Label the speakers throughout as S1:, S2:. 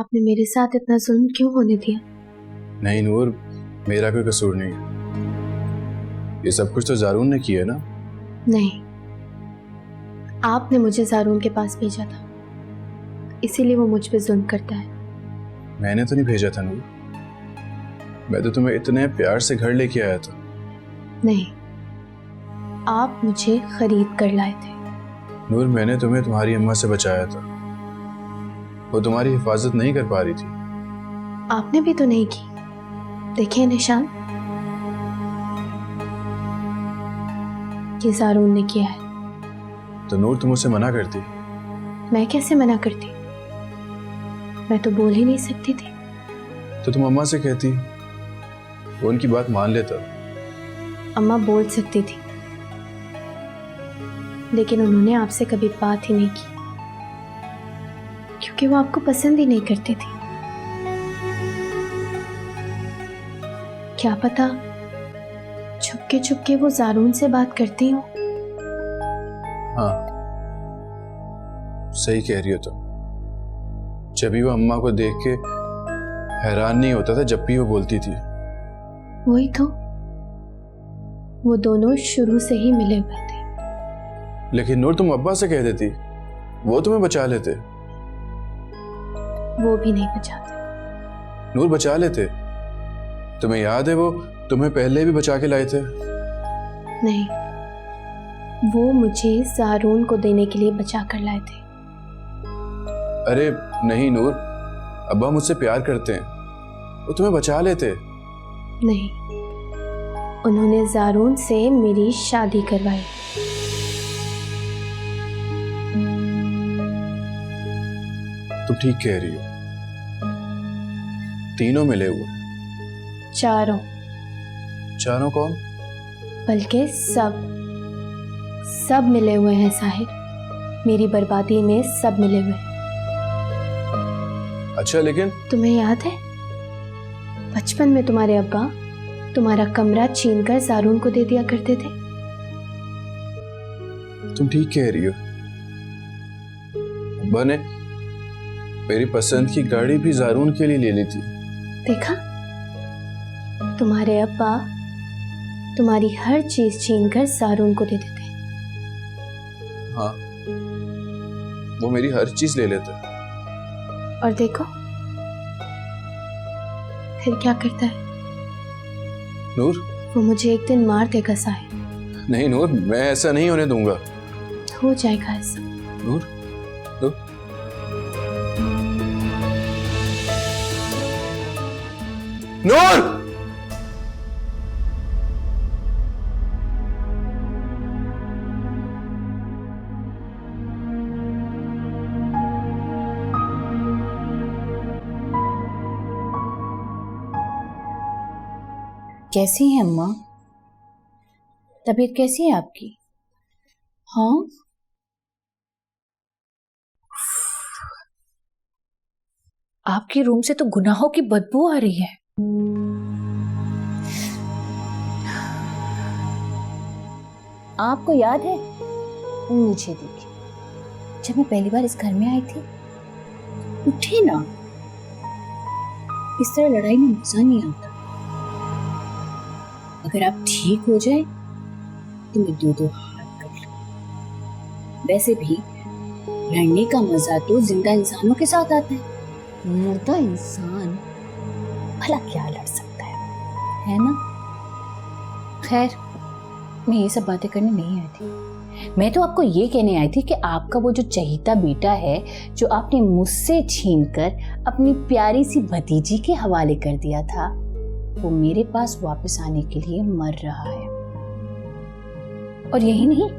S1: आपने मेरे साथ इतना जुल्म क्यों होने दिया?
S2: नहीं नूर, मेरा कोई कसूर नहीं है। ये सब कुछ तो जारून ने किया ना।
S1: नहीं, आपने मुझे जारून के पास भेजा था, इसीलिए वो मुझ पे जुल्म करता है।
S2: मैंने तो नहीं भेजा था नूर, मैं तो तुम्हें इतने प्यार से घर लेके आया था।
S1: नहीं, आप मुझे खरीद कर लाए थे।
S2: नूर, मैंने तुम्हें तुम्हारी अम्मा से बचाया था, वो तुम्हारी हिफाजत नहीं कर पा रही थी।
S1: आपने भी तो नहीं की, देखिए निशान, ये जारून ने किया है।
S2: तो नूर तुम उसे मना करती।
S1: मैं कैसे मना करती? मैं तो बोल ही नहीं सकती थी।
S2: तो तुम अम्मा से कहती, वो उनकी बात मान लेता।
S1: अम्मा बोल सकती थी, लेकिन उन्होंने आपसे कभी बात ही नहीं की, क्योंकि वो आपको पसंद ही नहीं करती थी। क्या पता छुपके छुपके वो जारून से बात करती हो।
S2: हाँ, सही कह रही हो तुम। जब भी वो अम्मा को देख के हैरान नहीं होता था जब भी वो बोलती थी।
S1: वही तो, वो दोनों शुरू से ही मिले हुए थे।
S2: लेकिन नूर, तुम अब्बा से कह देती, वो तुम्हें बचा लेते।
S1: वो भी नहीं बचाते।
S2: नूर, बचा लेते। तुम्हें याद है वो तुम्हें पहले भी बचा के लाए थे।
S1: नहीं, वो मुझे जारून को देने के लिए बचा कर लाए थे।
S2: अरे नहीं नूर, अब्बा मुझसे प्यार करते हैं, वो तुम्हें बचा लेते।
S1: नहीं, उन्होंने जारून से मेरी शादी करवाई।
S2: तुम ठीक कह रही हो, तीनों मिले हुए।
S1: चारों।
S2: चारों कौन?
S1: बल्कि सब मिले हुए हैं साहिर। मेरी बर्बादी में सब मिले हुए हैं।
S2: अच्छा, लेकिन
S1: तुम्हें याद है बचपन में तुम्हारे अब्बा तुम्हारा कमरा छीनकर जारून को दे दिया करते थे?
S2: तुम ठीक कह रही हो, अब्बा ने मेरी पसंद की गाड़ी भी जारून के लिए ले ली थी।
S1: देखा, तुम्हारे अब्बा तुम्हारी हर चीज छीनकर जारून को दे देते।
S2: हाँ, वो मेरी हर चीज ले लेते।
S1: और देखो फिर क्या करता है।
S2: नूर,
S1: वो मुझे एक दिन मार देगा साहिर।
S2: नहीं नूर, मैं ऐसा नहीं होने दूंगा।
S1: हो जाएगा ऐसा।
S2: नूर, नूर। नूर!
S3: कैसी हैं अम्मा? तबीयत कैसी है आपकी? हाँ, आपके रूम से तो गुनाहों की बदबू आ रही है। आपको याद है नीचे देखिए, जब मैं पहली बार इस घर में आई थी? उठे ना, इस तरह लड़ाई में मजा नहीं आता। अगर आप ठीक हो जाए तो मैं दो हाथ कर लूं। वैसे भी लड़ने का मजा तो जिंदा इंसानों के साथ आता है। मुर्दा इंसान भला क्या लड़ सकता है ना? खैर, मैं ये सब बातें करने नहीं आई थी। मैं तो आपको ये कहने आई थी कि आपका वो जो चहीता बेटा है, जो आपने मुझसे छीनकर अपनी प्यारी सी भतीजी के हवाले कर दिया था, वो मेरे पास वापस आने के लिए मर रहा है। और यही नहीं,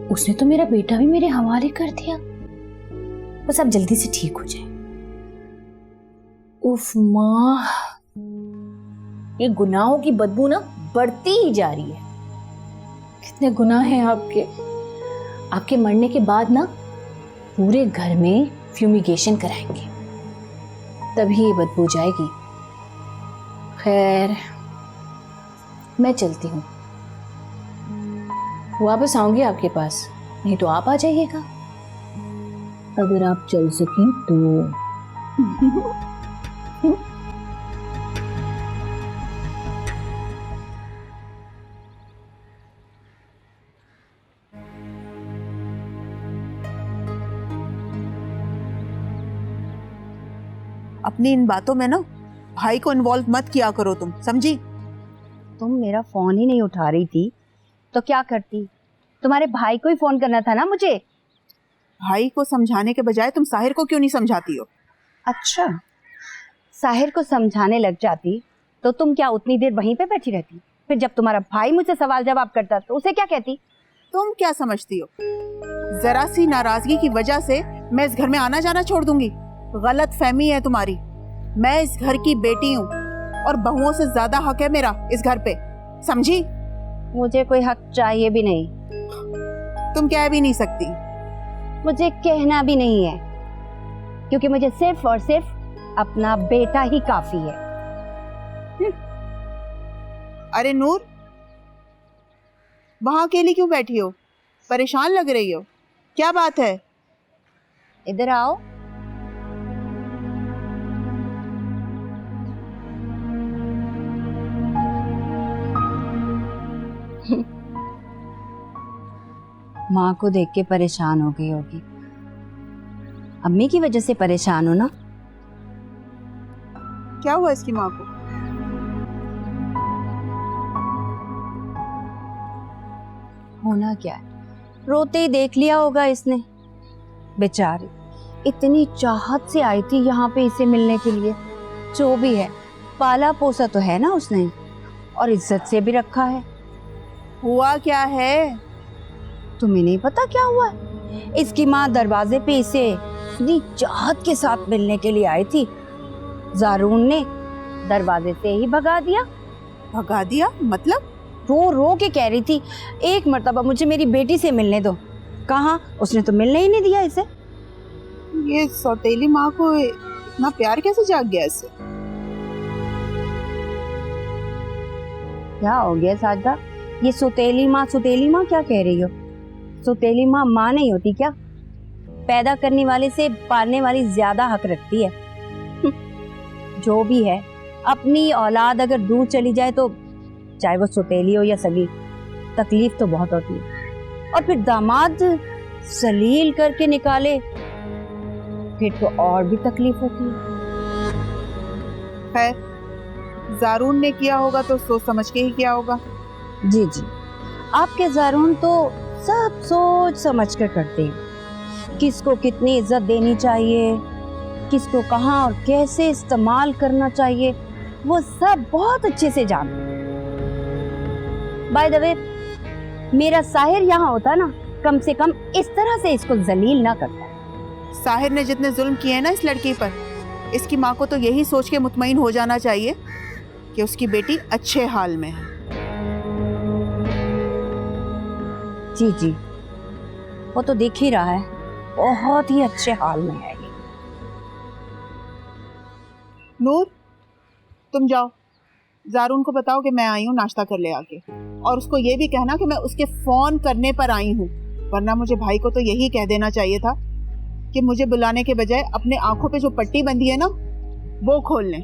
S3: उसने तो मेरा बेटा भी मेरे हवाले कर दिया। बस आप जल्दी से ठीक हो जाए। उफ माँ, ये गुनाहों की बदबू ना बढ़ती ही जा रही है। कितने गुनाह हैं आपके। आपके मरने के बाद ना पूरे घर में फ्यूमिगेशन कराएंगे, तभी ये बदबू जाएगी। खैर, मैं चलती हूँ, वापस आऊंगी आपके पास, नहीं तो आप आ जाइएगा। अगर आप चल सकें तो।
S4: अपनी इन बातों में ना भाई को इन्वॉल्व मत किया करो तुम, समझी?
S3: तुम मेरा फोन ही नहीं उठा रही थी तो क्या करती? तुम्हारे भाई को ही फोन करना था ना मुझे।
S4: भाई को समझाने के बजाय तुम साहिर को क्यों नहीं समझाती हो?
S3: अच्छा, साहिर को समझाने लग जाती तो तुम क्या उतनी देर वहीं पे बैठी रहती? फिर जब तुम्हारा भाई मुझसे सवाल जवाब करता तो उसे क्या कहती?
S4: तुम क्या समझती हो? जरा सी नाराजगी की वजह से मैं इस घर में आना जाना छोड़ दूंगी? गलत फहमी है तुम्हारी। मैं इस घर की बेटी हूँ और बहुओं से ज्यादा हक है मेरा इस घर पे, समझी?
S3: मुझे कोई हक चाहिए भी नहीं।
S4: तुम कह भी नहीं सकती।
S3: मुझे कहना भी नहीं है, क्योंकि मुझे सिर्फ और सिर्फ अपना बेटा ही काफी है।
S4: अरे नूर, वहां अकेली क्यों बैठी हो? परेशान लग रही हो, क्या बात है?
S3: इधर आओ। माँ को देख के परेशान हो गई होगी। अम्मी की वजह से परेशान हो ना?
S4: क्या हुआ इसकी माँ को?
S3: होना क्या है, रोते ही देख लिया होगा इसने। बेचारी इतनी चाहत से आई थी यहाँ पे इसे मिलने के लिए। जो भी है, पाला पोसा तो है ना उसने, और इज्जत से भी रखा है।
S4: हुआ क्या है?
S3: तुम्हें नहीं पता क्या हुआ है? इसकी माँ दरवाजे पे इसे इतनी चाहत के साथ मिलने के लिए आई थी, जारून ने दरवाजे से ही भगा दिया।
S4: भगा दिया मतलब?
S3: रो रो के कह रही थी, एक मर्तबा मुझे मेरी बेटी से मिलने दो। कहाँ, उसने तो मिलने ही नहीं दिया इसे।
S4: ये सौतेली माँ को इतना प्यार कैसे जाग गया इससे?
S3: क्या हो गया साजदा? ये सौतेली माँ क्या कह रही हो? सौतेली माँ माँ नहीं होती क्या? पैदा करने वाले से पालने वाली ज्यादा हक रखती है। जो भी है, अपनी औलाद अगर दूर चली जाए तो चाहे वो सौतेली हो या सगी, तकलीफ तो बहुत होती है। और फिर दामाद जलील करके निकाले फिर तो और भी तकलीफ होती है।
S4: खैर, जारून ने किया होगा तो सोच समझ के ही किया होगा।
S3: जी जी, आपके जारून तो सब सोच समझ कर करते हैं। किसको कितनी इज्जत देनी चाहिए, किसको कहाँ और कैसे इस्तेमाल करना चाहिए, वो सब बहुत अच्छे से जानते हैं। बाय द वे, मेरा साहिर यहाँ होता ना, कम से कम इस तरह से इसको जलील ना करता।
S4: साहिर ने जितने जुल्म किए हैं ना इस लड़की पर, इसकी माँ को तो यही सोच के मुतमईन हो जाना चाहिए कि उसकी बेटी अच्छे हाल में है।
S3: जी जी, वो तो दिख ही रहा है, बहुत ही अच्छे हाल में है ये।
S4: नूर, तुम जाओ, जारून को बताओ कि मैं आई हूँ नाश्ता कर ले आके, और उसको ये भी कहना कि मैं उसके फोन करने पर आई हूँ, वरना मुझे भाई को तो यही कह देना चाहिए था कि मुझे बुलाने के बजाय अपने आंखों पे जो पट्टी बंधी है ना, वो खोल लें।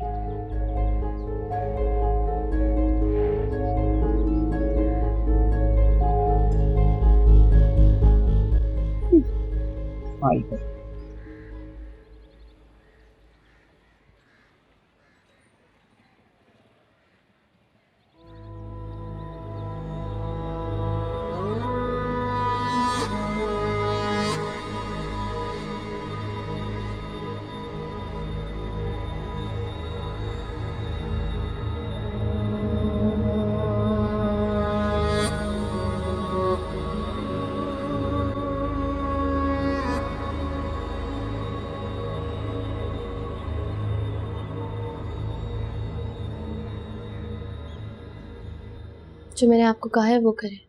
S1: जो मैंने आपको कहा है वो करें।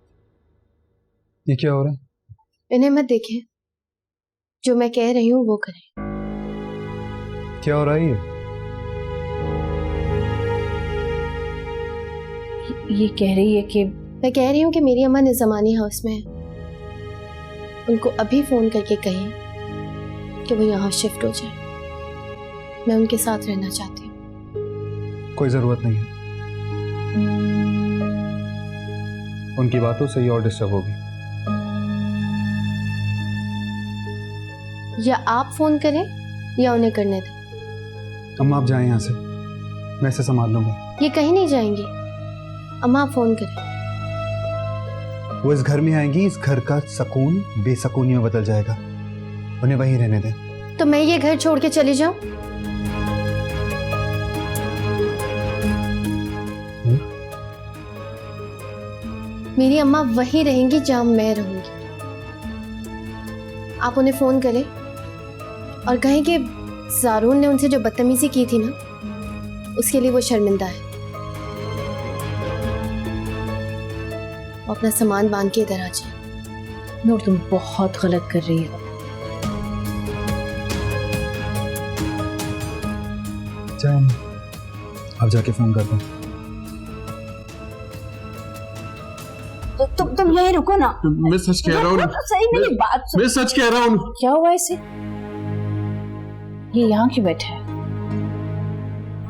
S2: ये क्या हो रहा है?
S1: इन्हें मत देखें, जो मैं कह रही हूँ वो करें।
S2: क्या हो रहा है
S1: ये कह रही है कि मैं कह रही हूँ कि मेरी अम्मा निज़मानी हाउस में है, उनको अभी फोन करके कहें कि वो यहाँ शिफ्ट हो जाए। मैं उनके साथ रहना चाहती हूँ।
S5: कोई जरूरत नहीं है, उनकी बातों से ही और डिस्टर्ब होगी।
S1: या आप फोन करें या उन्हें करने दें।
S5: अम्मा आप जाएं यहाँ से, मैं इसे संभाल लूंगा।
S1: ये कहीं नहीं जाएंगी। अम्मा आप फोन करें।
S5: वो इस घर में आएंगी, इस घर का सुकून बेसुकूनी में बदल जाएगा। उन्हें वहीं रहने दें।
S1: तो मैं ये घर छोड़ के चली जाऊं? मेरी अम्मा वहीं रहेंगी जहां मैं रहूंगी। आप उन्हें फोन करें और कहें कि ज़ारून ने उनसे जो बदतमीजी की थी ना, उसके लिए वो शर्मिंदा है। वो अपना सामान बांध के इधर आ जाए।
S3: नूर तुम बहुत गलत कर रही हो।
S5: जाए, आप जाके फोन कर दो।
S3: तो तुम यहीं रुको ना।
S2: मैं सच कह रहा हूँ।
S3: सही मेरी बात सुन।
S2: मैं सच कह रहा हूँ।
S3: क्या हुआ इसे? ये यहाँ क्यों बैठा है?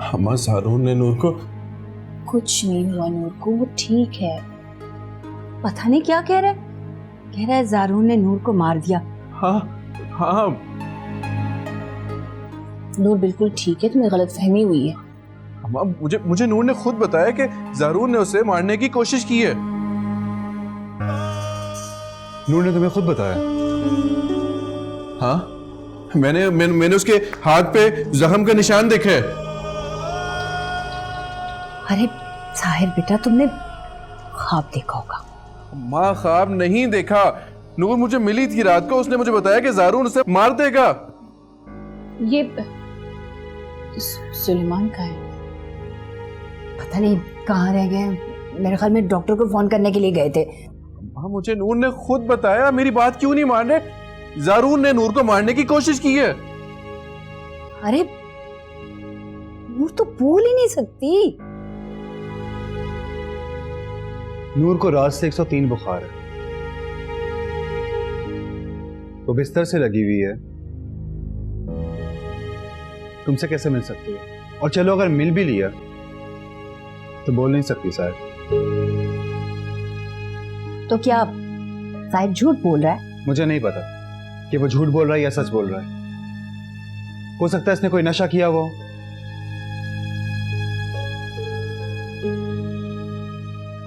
S2: अम्मा ज़ारून ने नूर को।
S3: कुछ नहीं हुआ नूर को, वो ठीक है। पता नहीं क्या कह रहा है। कह रहा है ज़ारून ने नूर को मार दिया।
S2: हाँ हाँ
S3: नूर बिल्कुल ठीक है, तुम्हें गलतफहमी हुई है।
S2: अम्मा मुझे नूर ने खुद बताया कि ज़ारून ने उसे मारने की कोशिश की है।
S5: नूर ने तुम्हें खुद बताया?
S2: हाँ, मैंने उसके हाथ पे जख्म का निशान देखे।
S3: अरे साहिर बेटा, तुमने ख्वाब देखा होगा।
S2: माँ ख्वाब नहीं देखा। नूर मुझे मिली थी रात को, उसने मुझे बताया कि ज़ारून उसे मार देगा।
S3: ये सुलेमान का है। पता नहीं कहाँ रह गए। मेरे ख्याल में डॉक्टर को फोन करने के लिए गए थे।
S2: हाँ, मुझे नूर ने खुद बताया। मेरी बात क्यों नहीं मान रहे? ज़ारून ने नूर को मारने की कोशिश की है।
S3: अरे नूर तो बोल ही नहीं सकती।
S5: नूर को रात से 103 बुखार है, वो बिस्तर से लगी हुई है। तुमसे कैसे मिल सकती है? और चलो अगर मिल भी लिया तो बोल नहीं सकती शायद।
S3: तो क्या शायद झूठ बोल रहा है?
S5: मुझे नहीं पता कि वो झूठ बोल रहा है या सच बोल रहा है। हो सकता है इसने कोई नशा किया हो।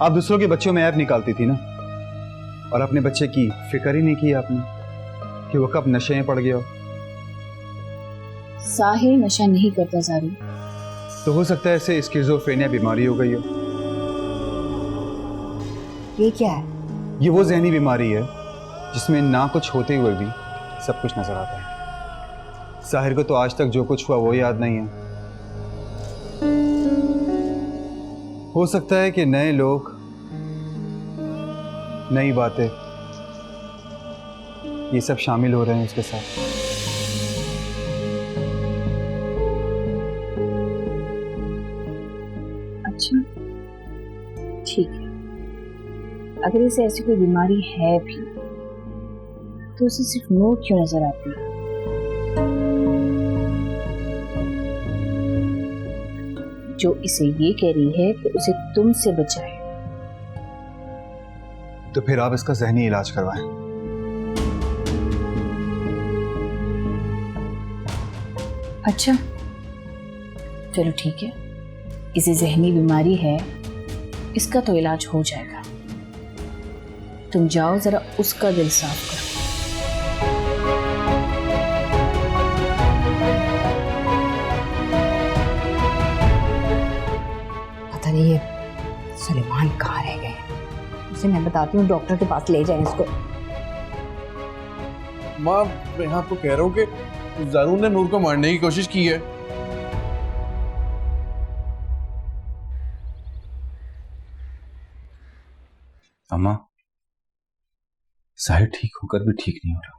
S5: आप दूसरों के बच्चों में ऐप निकालती थी ना, और अपने बच्चे की फिक्र ही नहीं की आपने कि वो कब नशे में पड़ गया हो।
S3: साहिर नशा नहीं करता ज़ारून।
S5: तो हो सकता है इसे स्किज़ोफ्रेनिया बीमारी हो गई हो।
S3: ये क्या है?
S5: ये वो ज़हनी बीमारी है जिसमें ना कुछ होते हुए भी सब कुछ नजर आता है। साहिर को तो आज तक जो कुछ हुआ वो याद नहीं है। हो सकता है कि नए लोग, नई बातें, ये सब शामिल हो रहे हैं उसके साथ।
S3: अच्छा ठीक है, अगर इसे ऐसी कोई बीमारी है भी तो उसे सिर्फ नूर क्यों नजर आती है? जो इसे ये कह रही है कि उसे तुमसे बचाए।
S5: तो फिर आप इसका ज़हनी इलाज करवाएं।
S3: अच्छा चलो ठीक है, इसे ज़हनी बीमारी है, इसका तो इलाज हो जाएगा। तुम जाओ जरा उसका दिल साफ करो। पता नहीं ये सुलेमान कहाँ रह गए। उसे मैं बताती हूँ, डॉक्टर के पास ले जाएं इसको।
S2: माँ मैं आपको कह रहा हूँ कि ज़ारून ने नूर को मारने की कोशिश की है।
S6: अम्मा, साहिर ठीक होकर भी ठीक नहीं हो रहा।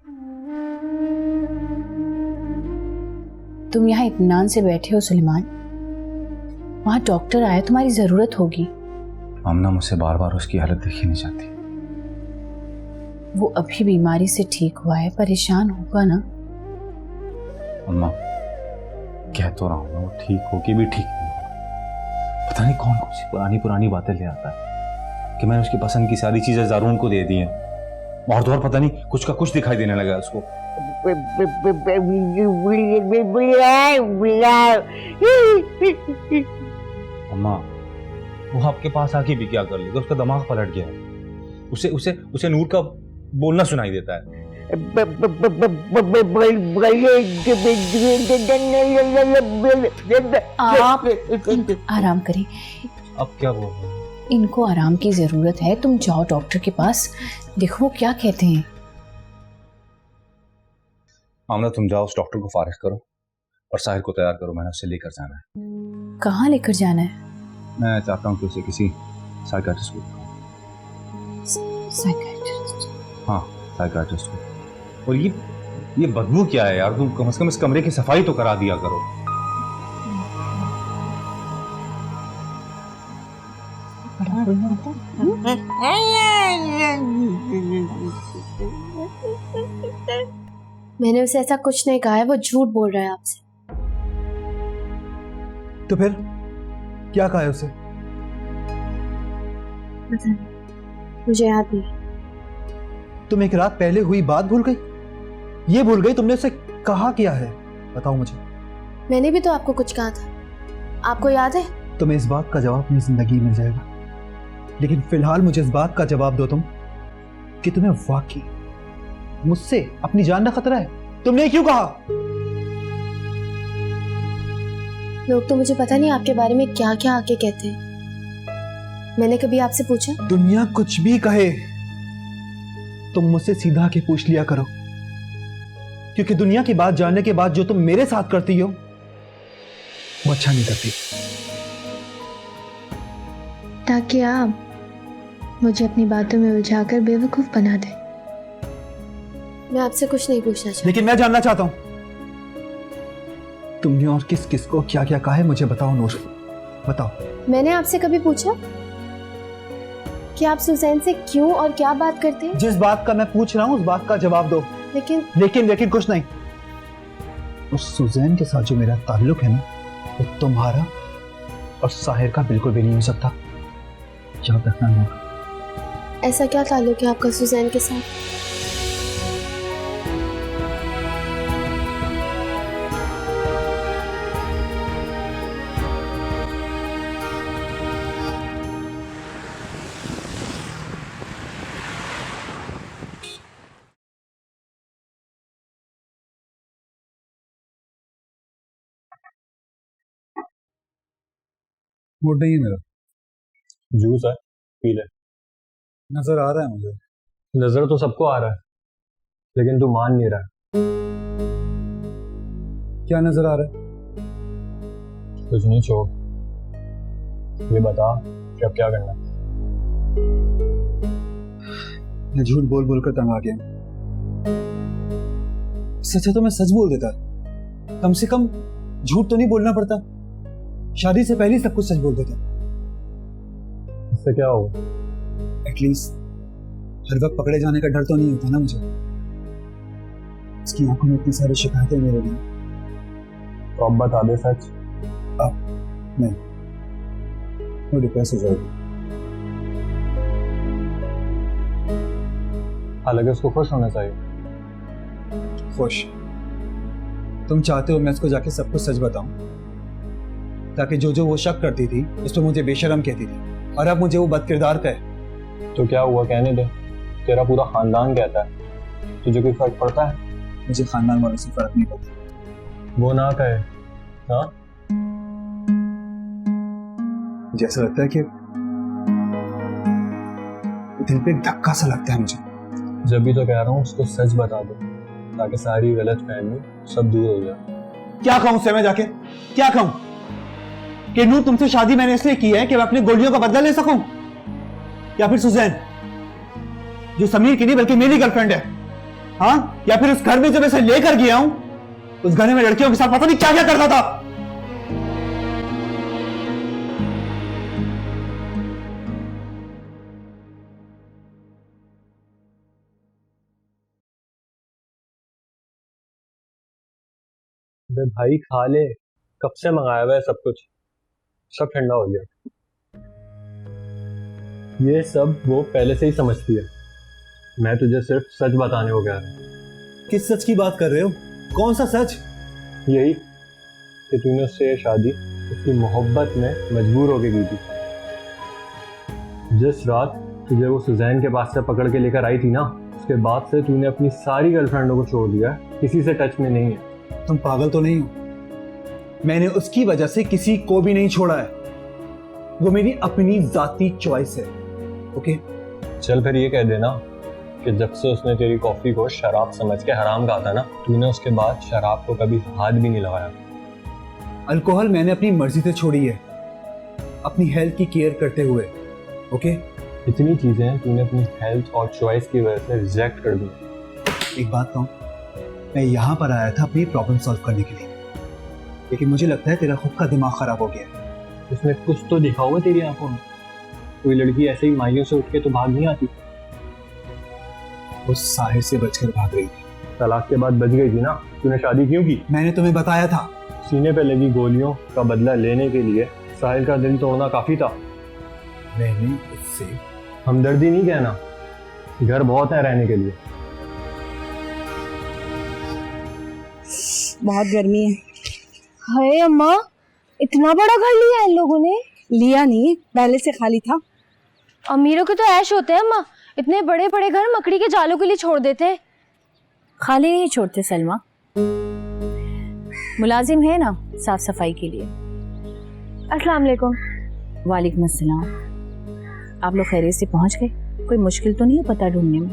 S3: तुम यहाँ इत्मीनान से बैठे हो सुलेमान, वहाँ डॉक्टर आया, तुम्हारी जरूरत होगी।
S6: आमना मुझसे बार बार उसकी हालत देखी नहीं जाती।
S3: वो अभी बीमारी से ठीक हुआ है, परेशान होगा ना।
S6: अम्मा, कह तो रहा हूँ ना, वो ठीक हो के भी ठीक नहीं हो। पता नहीं कौन कौन सी पुरानी पुरानी बातें ले आता है कि मैंने उसकी पसंद की सारी चीजें जारून को दे दी हैं, और तो और पता नहीं कुछ का कुछ दिखाई देने लगा उसको। अम्मा, वो आपके पास आके भी क्या कर लेगा, उसका दिमाग पलट गया है। उसे उसे उसे नूर का बोलना सुनाई देता है।
S3: आप आराम करें,
S6: अब क्या बोल रहे हैं?
S3: इनको आराम की जरूरत है। तुम जाओ डॉक्टर के पास, देखो वो क्या कहते हैं।
S6: आमना, तुम जाओ उस डॉक्टर को फारिग करो और साहिर को तैयार करो, मैंने उसे लेकर जाना है।
S3: कहाँ लेकर जाना है?
S6: मैं चाहता हूँ कि उसे किसी साइकियाट्रिस्ट को दिखाऊं।
S3: साइकियाट्रिस्ट?
S6: हाँ, साइकियाट्रिस्ट को। और ये बदबू क्या है यार, तुम कम से कम इस कमरे की सफाई तो करा दिया करो।
S1: मैंने उसे ऐसा कुछ नहीं कहा है, वो झूठ बोल रहा है आपसे।
S5: तो फिर क्या कहा है उसे?
S1: पता नहीं, मुझे याद नहीं।
S5: तुम एक रात पहले हुई बात भूल गई? ये भूल गई तुमने उसे कहा क्या है? बताओ मुझे।
S1: मैंने भी तो आपको कुछ कहा था, आपको याद है?
S5: तुम्हें इस बात का जवाब अपनी जिंदगी मिल जाएगा, लेकिन फिलहाल मुझे इस बात का जवाब दो तुम कि तुम्हें वाकई मुझसे अपनी जान का खतरा है। तुमने क्यों कहा?
S1: लोग तो मुझे पता नहीं आपके बारे में क्या क्या आके कहते हैं। मैंने कभी आपसे पूछा?
S5: दुनिया कुछ भी कहे, तुम मुझसे सीधा आके पूछ लिया करो, क्योंकि दुनिया की बात जानने के बाद जो तुम मेरे साथ करती हो वो अच्छा नहीं करती।
S7: ताकि आप मुझे अपनी बातों में उलझाकर बेवकूफ बना दें।
S1: मैं आपसे कुछ नहीं पूछना चाहती।
S5: लेकिन मैं जानना चाहता हूं तुमने और किस किस को क्या क्या कहा है, मुझे बताओ नूर, बताओ।
S1: मैंने आपसे कभी पूछा कि आप सुजैन से क्यों और क्या बात करते हैं?
S5: जिस बात का मैं पूछ रहा हूं उस बात का जवाब दो। लेकिन कुछ नहीं। उस सुजैन के साथ जो मेरा ताल्लुक है ना, वो तुम्हारा और साहिर का बिल्कुल भी नहीं हो सकता। याद रखना नूर।
S1: ऐसा क्या ताल्लुक है आपका सुजैन के साथ?
S5: मूड नहीं है मेरा।
S8: जूस है, पी ले।
S5: नजर आ रहा है मुझे।
S8: नजर तो सबको आ रहा है, लेकिन तू मान नहीं रहा।
S5: क्या नजर आ रहा है?
S8: कुछ नहीं, छोड़। ये बता कि अब क्या करना है?
S5: मैं झूठ बोल बोल कर तंग आ गया। सच है तो मैं सच बोल देता, कम से कम झूठ तो नहीं बोलना पड़ता। शादी से पहले ही सब कुछ सच बोल देता।
S8: इससे क्या होगा?
S5: एटलीस्ट हर वक्त पकड़े जाने का डर तो नहीं होता ना मुझे। उसकी आंखों में इतनी सारी शिकायतें मेरे लिए।
S8: तो अब बता दे सच।
S5: अब नहीं, वो डिप्रेस हो जाएगी।
S8: हालांकि उसको खुश होना चाहिए।
S5: खुश? तुम चाहते हो मैं उसको जाके सब कुछ सच बताऊं, ताकि जो जो वो शक करती थी उस पर मुझे बेशरम कहती थी, और अब मुझे वो बदकिरदार कहे।
S8: तो क्या हुआ, कहने दे। तेरा पूरा खानदान कहता है, तुझे कोई फर्क पड़ता है?
S5: मुझे खानदान वालों से फर्क नहीं पड़ता।
S8: वो ना कहे। हाँ,
S5: मुझे ऐसा लगता है कि दिल पे एक धक्का सा लगता है मुझे।
S8: जब भी तो कह रहा हूँ उसको सच बता दो, ताकि सारी गलत फहमी सब दूर हो जाए।
S5: क्या कहूं उससे मैं जाके? क्या कहूं कि नूर तुमसे शादी मैंने इसलिए की है कि मैं अपनी गोलियों का बदला ले सकूं, या फिर सुजैन जो समीर की नहीं बल्कि मेरी गर्लफ्रेंड है, हाँ? या फिर उस घर में जब इसे लेकर गया हूं, उस घर में लड़कियों के साथ पता नहीं क्या क्या करता था।
S8: अबे भाई खा ले, कब से मंगाया हुआ है सब कुछ, सब ठंडा हो गया। ये सब वो पहले से ही समझती है। मैं तुझे सिर्फ सच बताने हो गया।
S5: किस सच की बात कर रहे हो? कौन सा सच?
S8: यही कि तूने उससे ये शादी उसकी मोहब्बत में मजबूर होके की थी। जिस रात तुझे वो सुजैन के पास से पकड़ के लेकर आई थी ना, उसके बाद से तूने अपनी सारी गर्लफ्रेंडों को छोड़ दिया, किसी से टच में नहीं है।
S5: तुम पागल तो नहीं हो? मैंने उसकी वजह से किसी को भी नहीं छोड़ा है। वो मेरी अपनी जाती चॉइस है। ओके?
S8: चल फिर ये कह देना कि जब से उसने तेरी कॉफी को शराब समझ के हराम कहा था ना, तूने उसके बाद शराब को कभी हाथ भी नहीं लगाया।
S5: अल्कोहल मैंने अपनी मर्जी से छोड़ी है, अपनी हेल्थ की केयर करते हुए। ओके?
S8: इतनी चीजें तूने अपनी हेल्थ और चॉइस की वजह से रिजेक्ट कर दी।
S5: एक बात कहूं, मैं यहाँ पर आया था अपनी प्रॉब्लम सॉल्व करने के लिए, लेकिन मुझे लगता है तेरा खुद का दिमाग खराब हो गया।
S8: उसमें कुछ तो दिखा हुआ तेरी आंखों में। कोई लड़की ऐसे ही मायूं से उठ के तो भाग नहीं आती।
S5: वो साहिर से बचकर भाग रही थी।
S8: तलाक के बाद बच गई थी ना, तूने शादी क्यों की?
S5: मैंने तुम्हें बताया था।
S8: सीने पे लगी गोलियों का बदला लेने के लिए साहिल का दिल तोड़ना काफी था।
S5: मैंने उससे
S8: हमदर्दी नहीं कहना, घर बहुत है रहने के लिए।
S9: बहुत गर्मी है।
S10: हाय अम्मा, इतना बड़ा घर लिया है इन लोगों ने?
S9: लिया नहीं, पहले से खाली था।
S10: अमीरों के तो ऐश होते हैं अम्मा, इतने बड़े बड़े घर मकड़ी के जालों के लिए छोड़ देते हैं।
S3: खाली नहीं छोड़ते सलमा, मुलाजिम है ना साफ सफाई के लिए।
S10: अस्सलाम वालेकुम।
S3: वालेकुम अस्सलाम। आप लोग खैरियत से पहुंच गए? कोई मुश्किल तो नहीं है पता ढूंढने में?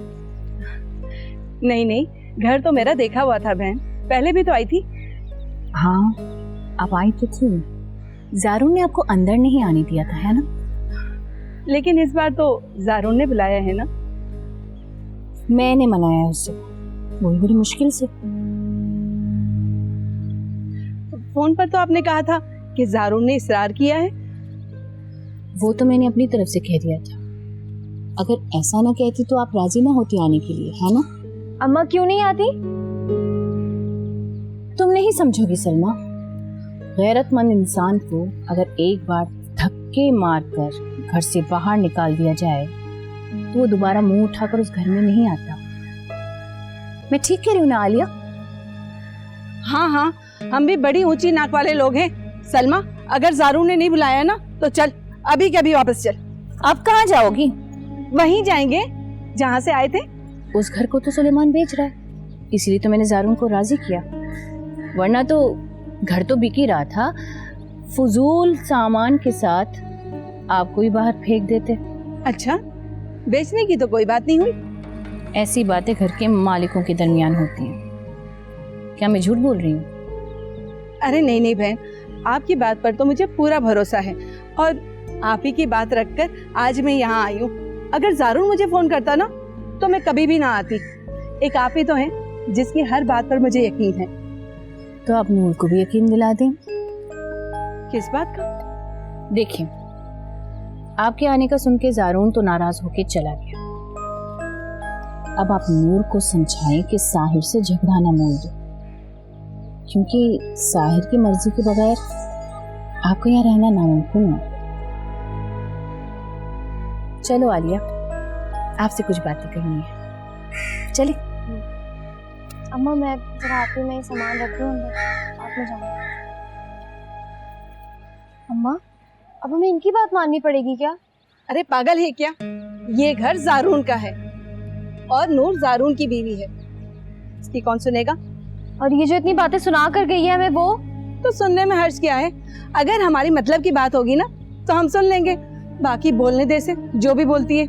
S9: नहीं नहीं, घर तो मेरा देखा हुआ था बहन, पहले भी तो आई थी।
S3: हाँ, आप आई तो थी। जारून ने आपको अंदर नहीं आने दिया था, है ना?
S9: लेकिन इस बार तो जारून ने बुलाया है ना।
S3: मैंने मनाया उसे, वो भी बड़ी मुश्किल से।
S9: फोन पर तो आपने कहा था कि जारून ने इसरार किया है।
S3: वो तो मैंने अपनी तरफ से कह दिया था। अगर ऐसा ना कहती तो आप राजी ना होती आने के लिए, है ना?
S10: अम्मा क्यों नहीं आती?
S3: तुम नहीं समझोगी सलमा। गैरतमंद इंसान को अगर एक बार धक्के मारकर घर से बाहर निकाल दिया जाए तो वो दोबारा मुंह उठाकर उस घर में नहीं आता। मैं ठीक कह रही हूँ ना आलिया?
S9: हाँ हाँ, हम भी बड़ी ऊंची नाक वाले लोग हैं। सलमा, अगर जारून ने नहीं बुलाया ना तो चल, अभी के अभी वापस चल।
S3: अब कहाँ जाओगी?
S9: वहीं जाएंगे जहाँ से आए थे।
S3: उस घर को तो सुलेमान बेच रहा है, इसलिए तो मैंने जारून को राजी किया, वरना तो घर तो बिक ही रहा था। फजूल सामान के साथ आपको ही बाहर फेंक देते।
S9: अच्छा, बेचने की तो कोई बात नहीं हुई।
S3: ऐसी बातें घर के मालिकों के दरमियान होती हैं। क्या मैं झूठ बोल रही हूँ?
S9: अरे नहीं नहीं बहन, आपकी बात पर तो मुझे पूरा भरोसा है और आप ही की बात रखकर आज मैं यहाँ आई हूँ। अगर जारून मुझे फोन करता ना तो मैं कभी भी ना आती। एक आप ही तो हैं जिसकी हर बात पर मुझे यकीन है।
S3: तो आप नूर को भी यकीन दिला दें।
S9: किस बात का?
S3: देखिए, आपके आने का सुन के जारून तो नाराज होके चला गया। अब आप नूर को समझाएं कि साहिर से झगड़ा ना मोल दो, क्योंकि साहिर की मर्जी के बगैर आपको यहाँ रहना नामुमकिन है। चलो आलिया, आपसे कुछ बातें करनी है, चले।
S10: अम्मा मैं जरा आपके में सामान रख लूँ अंदर, आप में जाऊँ। अम्मा, अब हमें इनकी बात माननी पड़ेगी क्या?
S9: अरे पागल है क्या? ये घर जारून का है और नूर जारून की बीवी है, इसकी कौन सुनेगा?
S10: और ये जो इतनी बातें सुना कर गई है हमें, वो
S9: तो सुनने में हर्ज क्या है? अगर हमारी मतलब की बात होगी ना तो हम सुन लेंगे, बाकी बोलने दे से जो भी बोलती है।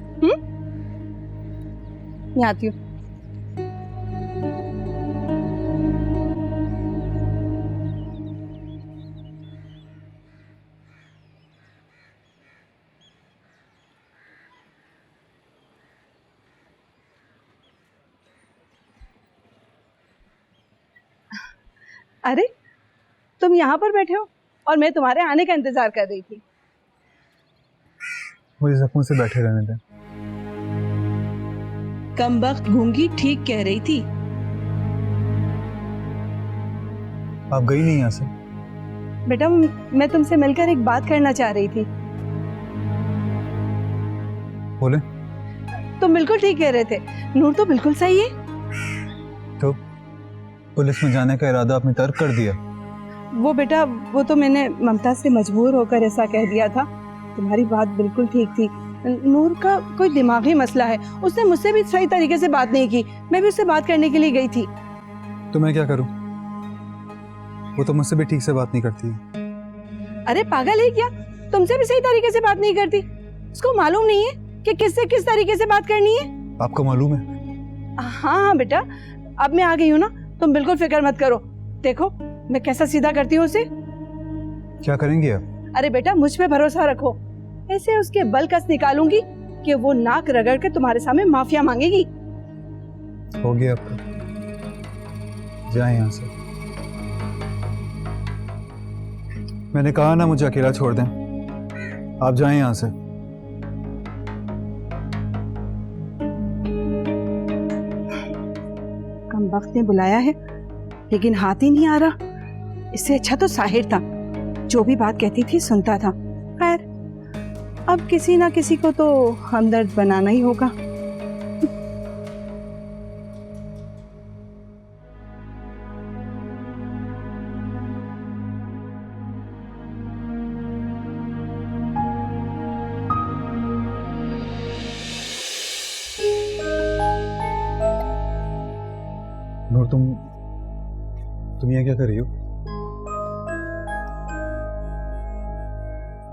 S9: मैं आती हूँ। अरे तुम यहाँ पर बैठे हो और मैं तुम्हारे आने का इंतजार कर रही थी।
S8: मुझे सुकून से बैठे रहने दें।
S9: कमबख्त गूंगी ठीक कह रही थी।
S5: आप गई नहीं यहाँ से?
S9: बेटा मैं तुमसे मिलकर एक बात करना चाह रही थी।
S5: बोले।
S9: तुम बिल्कुल ठीक कह रहे थे, नूर तो बिल्कुल सही है।
S5: तो पुलिस में जाने का इरादा आपने तर्क कर दिया?
S9: वो बेटा वो तो मैंने ममता से मजबूर होकर ऐसा कह दिया था। तुम्हारी बात बिल्कुल ठीक थी, नूर का कोई दिमागी मसला है। उसने मुझसे भी सही तरीके से बात नहीं की, मैं भी उससे बात करने के लिए गई थी।
S5: तो मैं क्या करूं? वो तो मुझसे भी ठीक से बात नहीं करती।
S9: अरे पागल है क्या, तुमसे भी सही तरीके से बात नहीं करती? उसको मालूम नहीं है कि किससे किस तरीके से बात करनी है?
S5: आपको मालूम है?
S9: हाँ बेटा, अब मैं आ गई हूँ ना, तुम बिल्कुल फिक्र मत करो। देखो मैं कैसा सीधा करती हूँ उसे।
S5: क्या करेंगे आप?
S9: अरे बेटा मुझ पे भरोसा रखो, ऐसे उसके बलकस निकालूंगी कि वो नाक रगड़ के तुम्हारे सामने माफिया मांगेगी।
S5: हो गया आपका, जाए यहाँ से। मैंने कहा ना मुझे अकेला छोड़ दें, आप जाएं यहाँ से।
S9: कम वक्त ने बुलाया है लेकिन हाथ ही नहीं आ रहा। इससे अच्छा तो साहिर था, जो भी बात कहती थी सुनता था। खैर अब किसी ना किसी को तो हमदर्द बनाना ही होगा।
S5: नूर तुम ये क्या कर रही हो?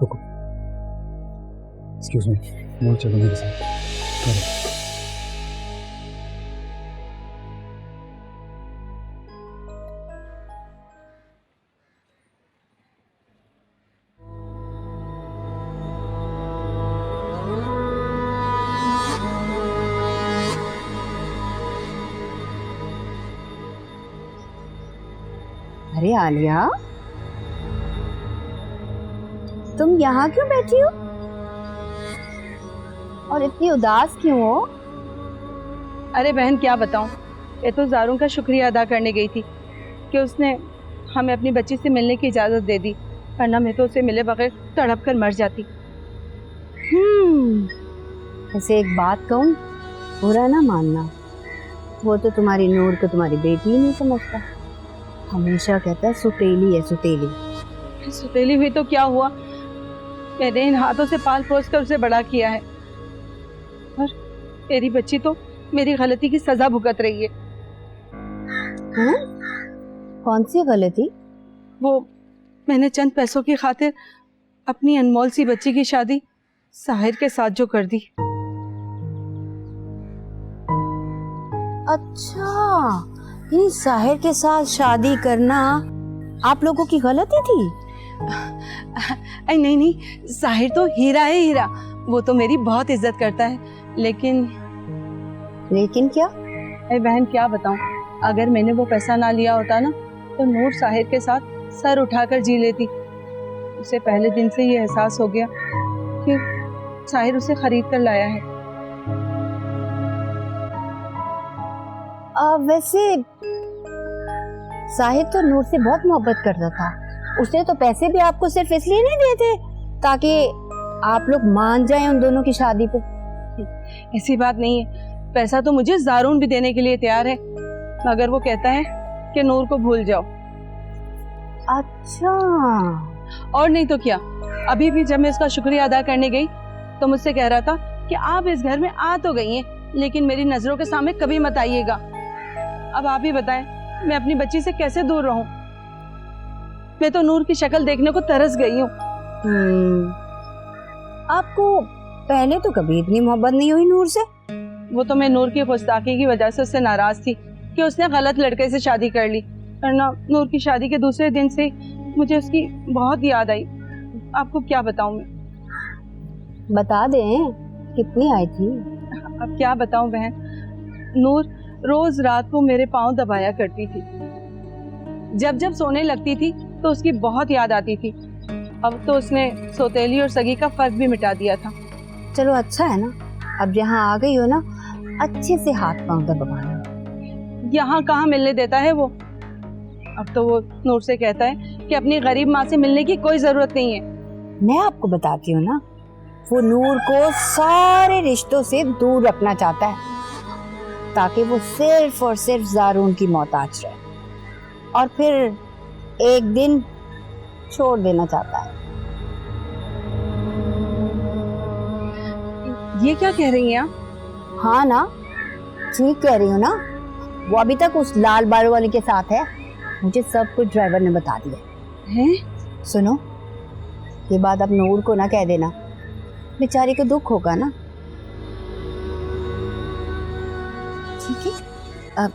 S5: रुको, एक्सक्यूज मी, नूर चलो मेरे साथ। चलो।
S3: अरे आलिया, तुम यहाँ क्यों बैठी हो और इतनी उदास क्यों हो?
S9: अरे बहन क्या बताऊं, ये तो ज़ारून का शुक्रिया अदा करने गई थी कि उसने हमें अपनी बच्ची से मिलने की इजाज़त दे दी, वरना मैं तो उसे मिले बगैर तड़प कर मर जाती।
S3: ऐसे एक बात कहूँ, बुरा ना मानना, वो तो तुम्हारी नूर को तुम्हारी बेटी ही नहीं समझता। हमेशा कहता है सुतेली है सुतेली।
S9: सुतेली हुई तो क्या हुआ, मैंने इन हाथों से पाल पोस कर उसे बड़ा किया है, और तेरी बच्ची तो मेरी गलती की सजा भुगत रही है।
S3: कौन सी गलती?
S9: वो मैंने चंद पैसों की खातिर अपनी अनमोल सी बच्ची की शादी साहिर के साथ जो कर दी।
S3: अच्छा, ये साहिर के साथ शादी करना आप लोगों की गलती थी?
S9: नहीं, साहिर तो हीरा है हीरा, वो तो मेरी बहुत इज्जत करता है। लेकिन
S3: क्या?
S9: अरे बहन क्या बताऊं, अगर मैंने वो पैसा ना लिया होता ना तो नूर साहिर के साथ सर उठाकर जी लेती। उसे पहले दिन से ये एहसास हो गया कि साहिर उसे खरीद कर लाया है।
S3: वैसे साहिर तो नूर से बहुत मोहब्बत करता था, उसने तो पैसे भी आपको सिर्फ इसलिए नहीं दिए थे ताकि आप लोग मान जाएं उन दोनों की शादी पे।
S9: ऐसी बात नहीं है, पैसा तो मुझे ज़ारून भी देने के लिए तैयार है, मगर वो कहता है कि नूर को भूल जाओ।
S3: अच्छा,
S9: और नहीं तो क्या, अभी भी जब मैं उसका शुक्रिया अदा करने गई तो मुझसे कह रहा था कि आप इस घर में आ तो गई हैं, लेकिन मेरी नजरों के सामने कभी मत आइएगा। अब आप ही बताएं, मैं अपनी बच्ची से कैसे दूर रहूं? मैं तो नूर की शक्ल देखने को तरस गई हूँ।
S3: आपको पहले तो कभी इतनी मोहब्बत नहीं हुई नूर से?
S9: वो तो मैं नूर की गुस्ताखी की वजह से उससे नाराज थी कि उसने गलत लड़के से शादी कर ली, वरना नूर की शादी के दूसरे दिन से मुझे उसकी बहुत याद आई। आपको क्या बताऊं मैं?
S3: बता दें कितनी आई थी?
S9: अब क्या बताऊं बहन, नूर रोज रात को मेरे पाँव दबाया करती थी। जब जब सोने लगती थी तो उसकी बहुत याद आती थी। अब तो उसने सौतेली और सगी का फर्क भी मिटा दिया था।
S3: चलो अच्छा है ना, अब यहाँ आ गई हो ना, अच्छे से हाथ पाँव दबाना।
S9: यहाँ कहाँ मिलने देता है वो। अब तो वो नूर से कहता है आपके अपनी गरीब माँ से मिलने की कोई जरूरत नहीं है।
S3: मैं आपको बताती हूँ ना, वो नूर को सारे रिश्तों से दूर रखना चाहता है ताकि वो सिर्फ और सिर्फ ज़ारून की मोहताज रहे, और फिर एक दिन छोड़ देना चाहता है।
S9: ये क्या कह रही हैं आप?
S3: हाँ ना, ठीक कह रही हूँ ना। वो अभी तक उस लाल बालों वाले के साथ है, मुझे सब कुछ ड्राइवर ने बता दिया
S9: हैं?
S3: सुनो, ये बात अब नूर को ना कह देना, बेचारी को दुख होगा ना। ठीक है? अब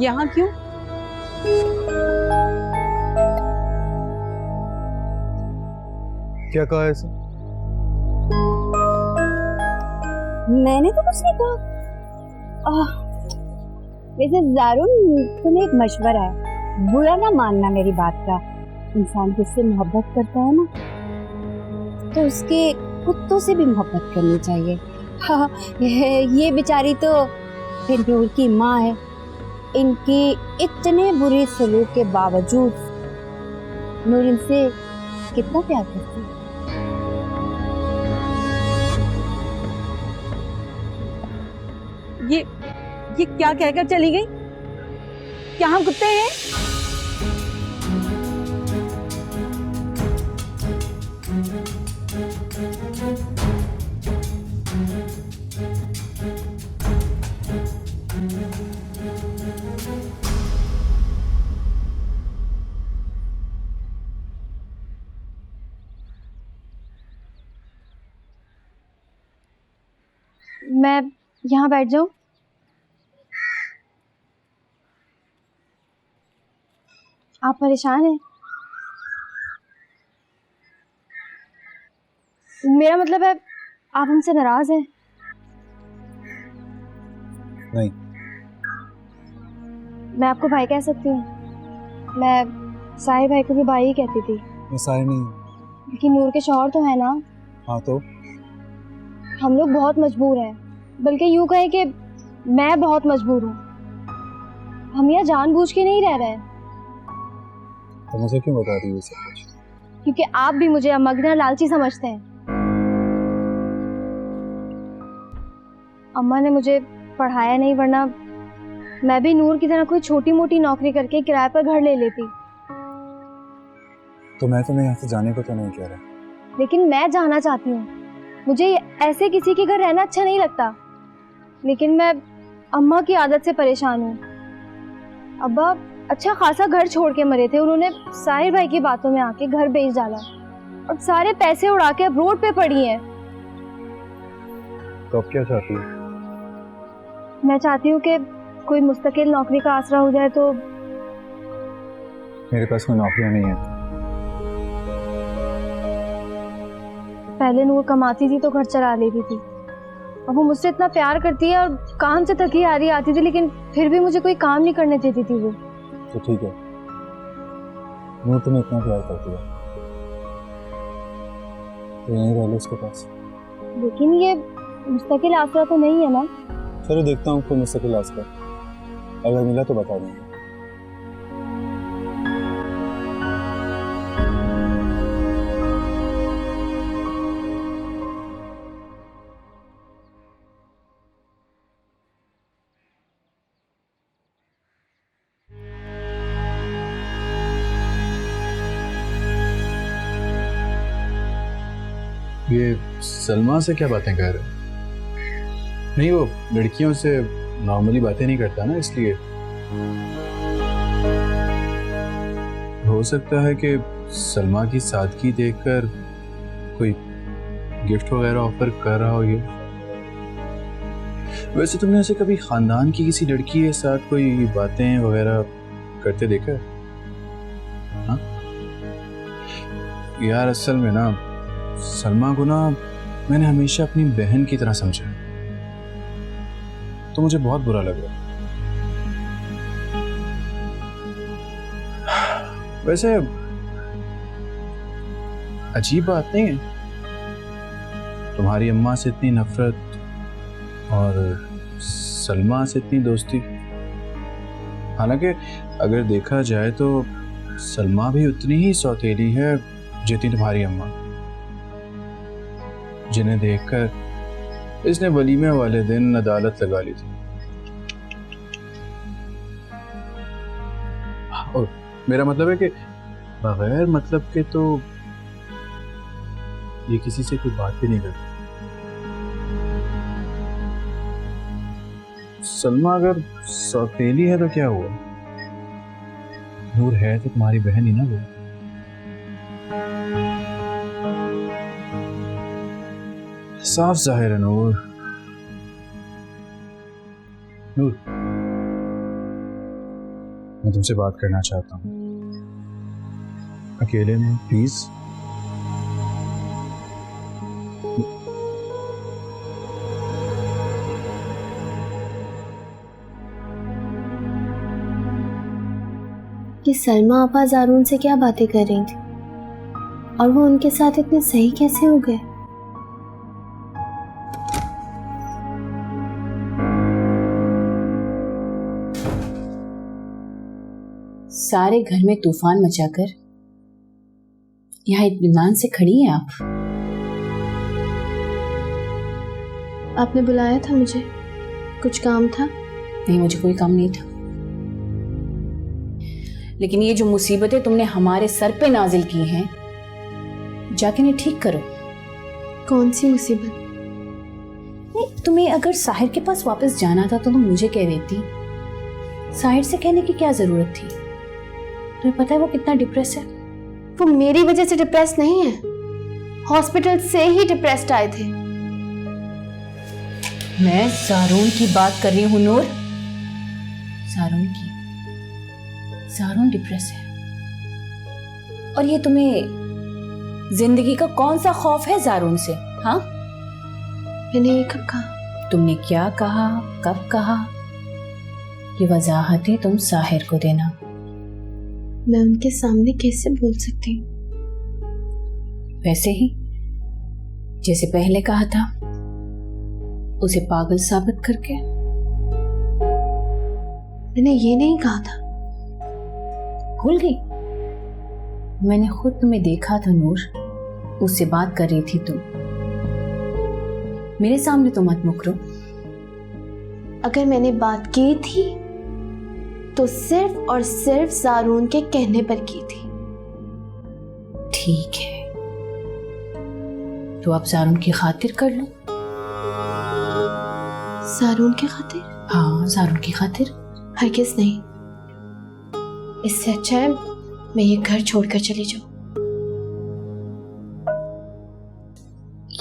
S9: यहाँ क्यों?
S6: क्या कहा ऐसे?
S3: मैंने तो कुछ नहीं कहा। वैसे ज़ारून, तुम्हें एक मशवरा है, बुरा ना मानना मेरी बात का। इंसान जिससे मोहब्बत करता है ना, तो उसके कुत्तों से भी मोहब्बत करनी चाहिए। हाँ, ये बेचारी तो फिर नूर की माँ है, इनकी इतने बुरे सलूक के बावजूद नूर इनसे कितना प्यार करती है।
S9: ये क्या कहकर चली गई? क्या हम कुत्ते हैं?
S10: मैं यहाँ बैठ जाऊं? आप परेशान हैं? मेरा मतलब है, आप हमसे नाराज हैं?
S6: नहीं।
S10: मैं आपको भाई कह सकती हूँ? मैं साहिर भाई को भी भाई ही कहती थी।
S6: मैं साहिर नहीं।
S10: लेकिन नूर के शौहर तो है ना।
S6: हाँ तो
S10: हम लोग बहुत मजबूर हैं, बल्कि यूँ कहें कि मैं बहुत मजबूर हूँ। हम यहाँ जानबूझ के नहीं रह रहे हैं।
S6: तो मुझे क्यों बता रही है सब कुछ?
S10: क्योंकि आप भी मुझे अमगना लालची समझते हैं। अम्मा ने मुझे पढ़ाया नहीं, वरना मैं भी नूर की तरह कोई छोटी मोटी नौकरी करके किराए पर घर ले लेती।
S6: तो मैं तुम्हें यहाँ से जाने को तो नहीं कह रहा,
S10: लेकिन मैं जाना चाहती हूँ। मुझे ऐसे किसी के घर रहना अच्छा नहीं लगता, लेकिन मैं अम्मा की आदत से परेशान हूँ। अब्बा अच्छा खासा घर छोड़ के मरे थे, उन्होंने साहिर भाई की बातों में आके घर बेच डाला और सारे पैसे उड़ा के अब रोड पे पड़ी हैं।
S6: तो अब क्या चाहती है?
S10: मैं चाहती हूँ कि कोई मुस्तकिल नौकरी का आसरा हो जाए। तो
S6: मेरे पास कोई नौकरियां नहीं है।
S10: पहले नूर कमाती थी तो घर चला लेती थी, अब वो मुझसे इतना प्यार करती है और काम से थकी हारी आती थी, लेकिन फिर भी मुझे कोई काम नहीं करने देती थी वो।
S6: तो ठीक है, नूर तुम्हें इतना प्यार करती है तो यहीं रह लो उसके पास।
S10: लेकिन ये मुस्तकिल आसरा तो नहीं है ना।
S6: चलो देखता हूँ कोई मुस्तकिल आसरा, अगर मिला तो बता दूंगा।
S2: ये सलमा से क्या बातें कर रहे हो? नहीं, वो लड़कियों से नॉर्मली बातें नहीं करता ना, इसलिए। हो सकता है कि सलमा की सादगी देखकर कोई गिफ्ट वगैरह ऑफर कर रहा हो ये। वैसे तुमने ऐसे कभी खानदान की किसी लड़की के साथ कोई बातें वगैरह करते देखा है? हाँ यार, असल में ना सलमा को ना मैंने हमेशा अपनी बहन की तरह समझा, तो मुझे बहुत बुरा लग रहा। वैसे अजीब बात नहीं है, तुम्हारी अम्मा से इतनी नफरत और सलमा से इतनी दोस्ती। हालांकि अगर देखा जाए तो सलमा भी उतनी ही सौतेली है जितनी तुम्हारी अम्मा, जिन्हें देखकर इसने वलीमे वाले दिन अदालत लगा ली थी। और मेरा मतलब है कि बगैर मतलब के तो ये किसी से कोई बात भी नहीं करती। सलमा अगर सौतेली है तो क्या हुआ, नूर है तो तुम्हारी बहन ही ना वो। साफ जाहिर है नूर। नूर, मैं तुमसे बात करना चाहता हूँ अकेले में, प्लीज।
S1: कि सलमा आपा ज़ारून से क्या बातें कर रही थी और वो उनके साथ इतने सही कैसे हो गए?
S3: सारे घर में तूफान मचाकर यहाँ इत्मीनान से खड़ी हैं आप।
S1: आपने बुलाया था मुझे, कुछ काम था?
S3: नहीं, मुझे कोई काम नहीं था, लेकिन ये जो मुसीबतें तुमने हमारे सर पे नाजिल की हैं, जाके इन्हें ठीक करो।
S1: कौन सी मुसीबत?
S3: नहीं, तुम्हें अगर साहिर के पास वापस जाना था तो तुम मुझे कह देती। साहिर से कहने की क्या जरूरत थी? तुम्हें पता है वो कितना डिप्रेस है।
S1: वो मेरी वजह से डिप्रेस नहीं है, हॉस्पिटल से ही डिप्रेस्ड आए थे।
S3: मैं ज़ारून की बात कर रही हूँ नूर, ज़ारून की। ज़ारून डिप्रेस है, और ये तुम्हें जिंदगी का कौन सा खौफ है ज़ारून से? हाँ,
S1: मैंने ये कब कहा?
S3: तुमने क्या कहा, कब कहा, ये वजाहतें तुम साहिर को देना।
S1: मैं उनके सामने कैसे बोल सकती हूँ?
S3: वैसे ही जैसे पहले कहा था, उसे पागल साबित करके।
S1: मैंने ये नहीं कहा था।
S3: भूल गई? मैंने खुद तुम्हें देखा था नूर, उससे बात कर रही थी तुम। मेरे सामने तो मत मुकरो।
S1: अगर मैंने बात की थी तो सिर्फ और सिर्फ ज़ारून के कहने पर की थी।
S3: ठीक है, तो आप ज़ारून की खातिर कर लो।
S1: ज़ारून की खातिर?
S3: हाँ, ज़ारून की खातिर।
S1: हरगिज़ नहीं, इससे अच्छा है मैं ये घर छोड़कर चली जाऊं।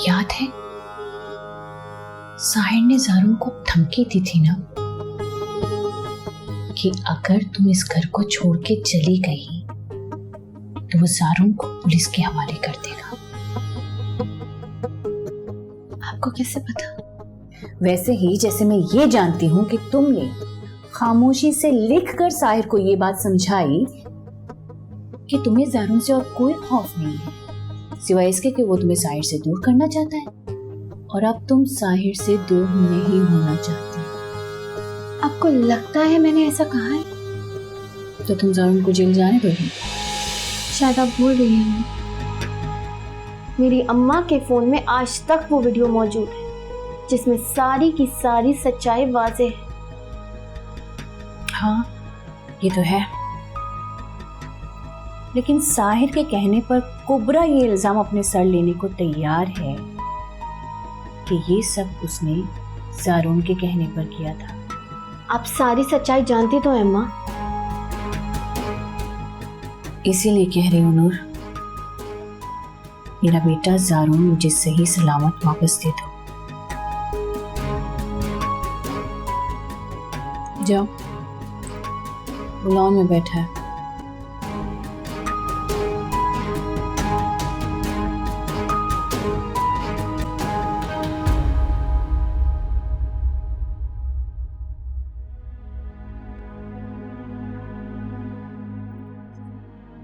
S3: याद है साहिर ने ज़ारून को धमकी दी थी ना कि अगर तुम इस घर को छोड़ के चली गई तो वो ज़ारून को पुलिस के हवाले कर देगा।
S1: आपको कैसे पता?
S3: वैसे ही जैसे मैं ये जानती हूँ कि तुमने खामोशी से लिखकर साहिर को ये बात समझाई कि तुम्हें ज़ारून से और कोई खौफ नहीं है, सिवाय इसके कि वो तुम्हें साहिर से दूर करना चाहता है, और अब तुम साहिर से दूर नहीं होना चाहती।
S1: आपको लगता है मैंने ऐसा कहा है?
S3: तो तुम ज़ारून को जेल जाने दोगी?
S1: शायद आप भूल रही हैं, मेरी अम्मा के फोन में आज तक वो वीडियो मौजूद है जिसमें सारी की सारी सच्चाई वाज़ेह है।
S3: हाँ, ये तो है, लेकिन साहिर के कहने पर कुबरा ये इल्जाम अपने सर लेने को तैयार है कि ये सब उसने ज़ारून के कहने पर किया था।
S1: आप सारी सच्चाई जानती तो हैं अम्मा।
S3: इसीलिए कह रही हूँ नूर, मेरा बेटा ज़ारून मुझे सही सलामत वापस दे दो। जाओ, लॉन में बैठा है।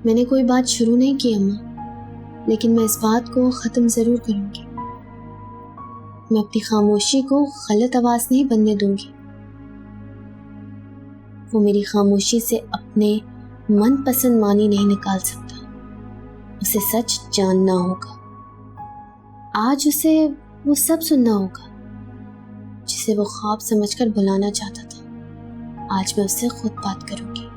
S1: मैंने कोई बात शुरू नहीं की अम्मा, लेकिन मैं इस बात को ख़त्म ज़रूर करूँगी। मैं अपनी खामोशी को गलत आवाज़ नहीं बनने दूंगी। वो मेरी खामोशी से अपने
S3: मनपसंद मानी नहीं निकाल सकता, उसे सच जानना होगा। आज उसे वो सब सुनना होगा जिसे वो ख्वाब समझकर बुलाना चाहता था। आज मैं उससे खुद बात करूंगी।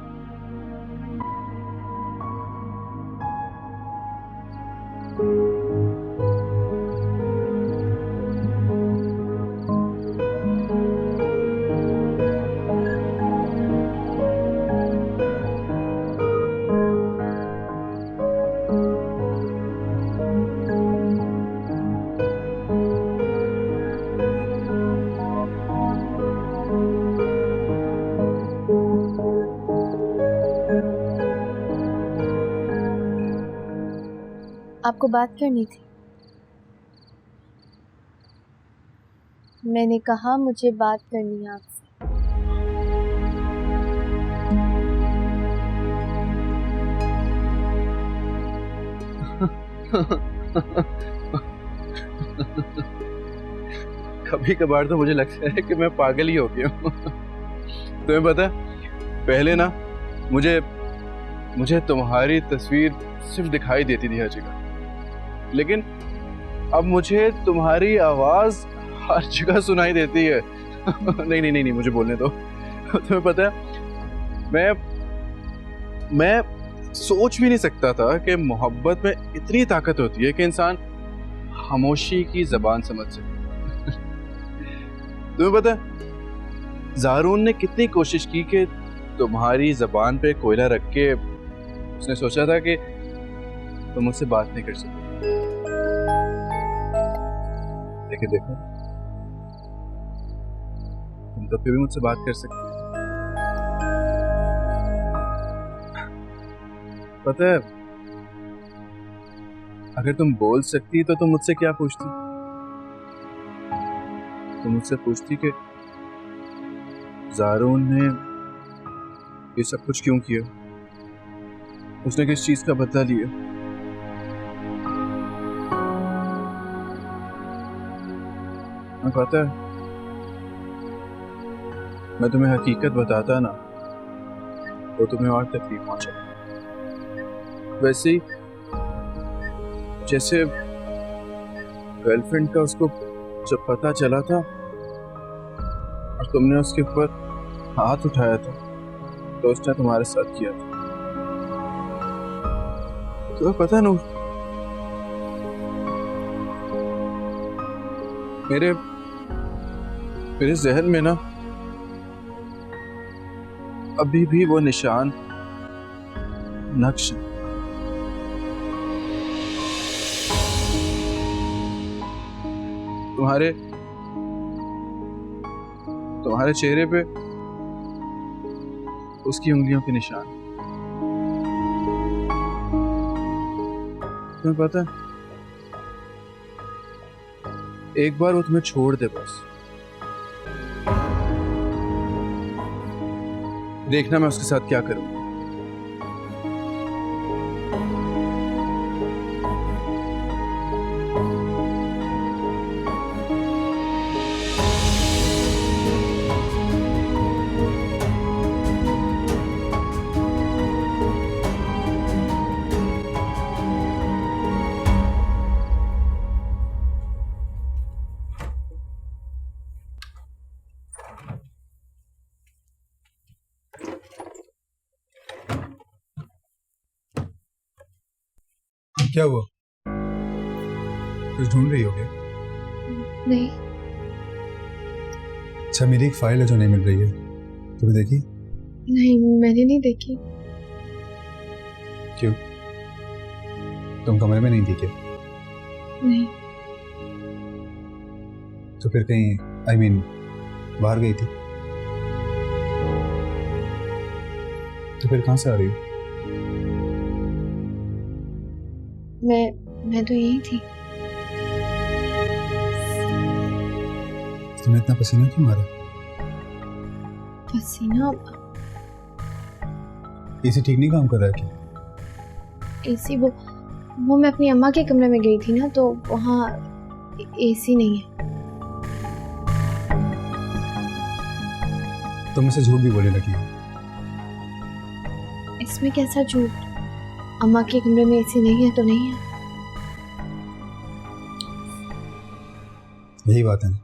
S1: आपको बात करनी थी। मैंने कहा मुझे बात करनी है आपसे।
S2: कभी कभार तो मुझे लगता है कि मैं पागल ही हो गया हूँ। तुम्हें पता है, पहले ना मुझे तुम्हारी तस्वीर सिर्फ दिखाई देती थी हर जगह, लेकिन अब मुझे तुम्हारी आवाज हर जगह सुनाई देती है। नहीं, मुझे बोलने दो। तुम्हें पता है, मैं सोच भी नहीं सकता था कि मोहब्बत में इतनी ताकत होती है कि इंसान खामोशी की जबान समझ सके। तुम्हें पता है, ज़ारून ने कितनी कोशिश की कि तुम्हारी जबान पे कोयला रख के उसने सोचा था कि तुम मुझसे बात नहीं कर सकते, लेकिन देखो तुम तो फिर भी मुझसे बात कर सकते हो। पता है, अगर तुम बोल सकती तो तुम मुझसे क्या पूछती? तुम मुझसे पूछती कि ज़ारून ने ये सब कुछ क्यों किया, उसने किस चीज का बदला लिया। मैं पता है, मैं तुम्हें हकीकत बताता ना तो तुम्हें और तकलीफ पहुंचा। वैसे ही जैसे गर्लफ्रेंड का उसको जब पता चला था और तुमने उसके ऊपर हाथ उठाया था तो उसने तुम्हारे साथ किया था। तुम्हें पता नूर, मेरे जहन में ना अभी भी वो निशान, नक्श तुम्हारे चेहरे पे उसकी उंगलियों के निशान। तुम्हें पता है, एक बार वो तुम्हें छोड़ दे बस, देखना मैं उसके साथ क्या करूं।
S11: क्या हुआ? कुछ ढूंढ रही हो क्या?
S7: नहीं।
S11: अच्छा, मेरी एक फाइल है जो नहीं मिल रही है, तुम्हें देखी?
S7: नहीं, मैंने नहीं देखी।
S11: क्यों? तुम कमरे में नहीं थी क्या?
S7: नहीं।
S11: तो फिर कहीं बाहर गई थी? तो फिर कहाँ से आ रही हो?
S7: मैं तो यही थी।
S11: तुम्हें इतना पसीना क्यों आ रहा?
S7: पसीना?
S11: एसी ठीक नहीं काम कर रहा है क्या?
S7: एसी वो मैं अपनी अम्मा के कमरे में गई थी ना, तो वहाँ एसी नहीं है।
S11: तुम मुझसे झूठ भी बोलने लगी।
S1: इसमें कैसा झूठ? अम्मा के कमरे में एसी नहीं है तो नहीं है।
S11: यही बात है ना,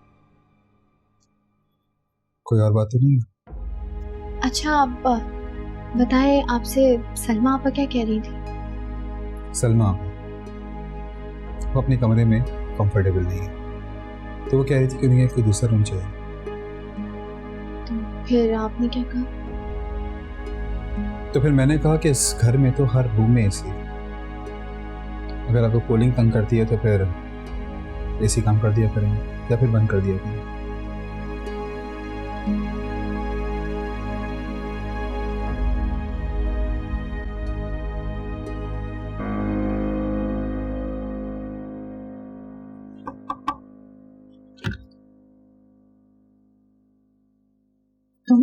S11: कोई और बात तो नहीं है।
S1: अच्छा आप बताएं, आपसे सलमा आपा क्या कह रही थी?
S11: सलमा वो अपने कमरे में कंफर्टेबल नहीं है, तो वो कह रही थी कि उन्हें कोई दूसरा रूम चाहिए।
S1: तो फिर आपने क्या कहा?
S11: तो फिर मैंने कहा कि इस घर में तो हर रूम में एसी है, अगर आपको कूलिंग तंग करती है तो फिर एसी काम कर दिया करेंगे या फिर बंद कर दिया करेंगे।
S3: तुम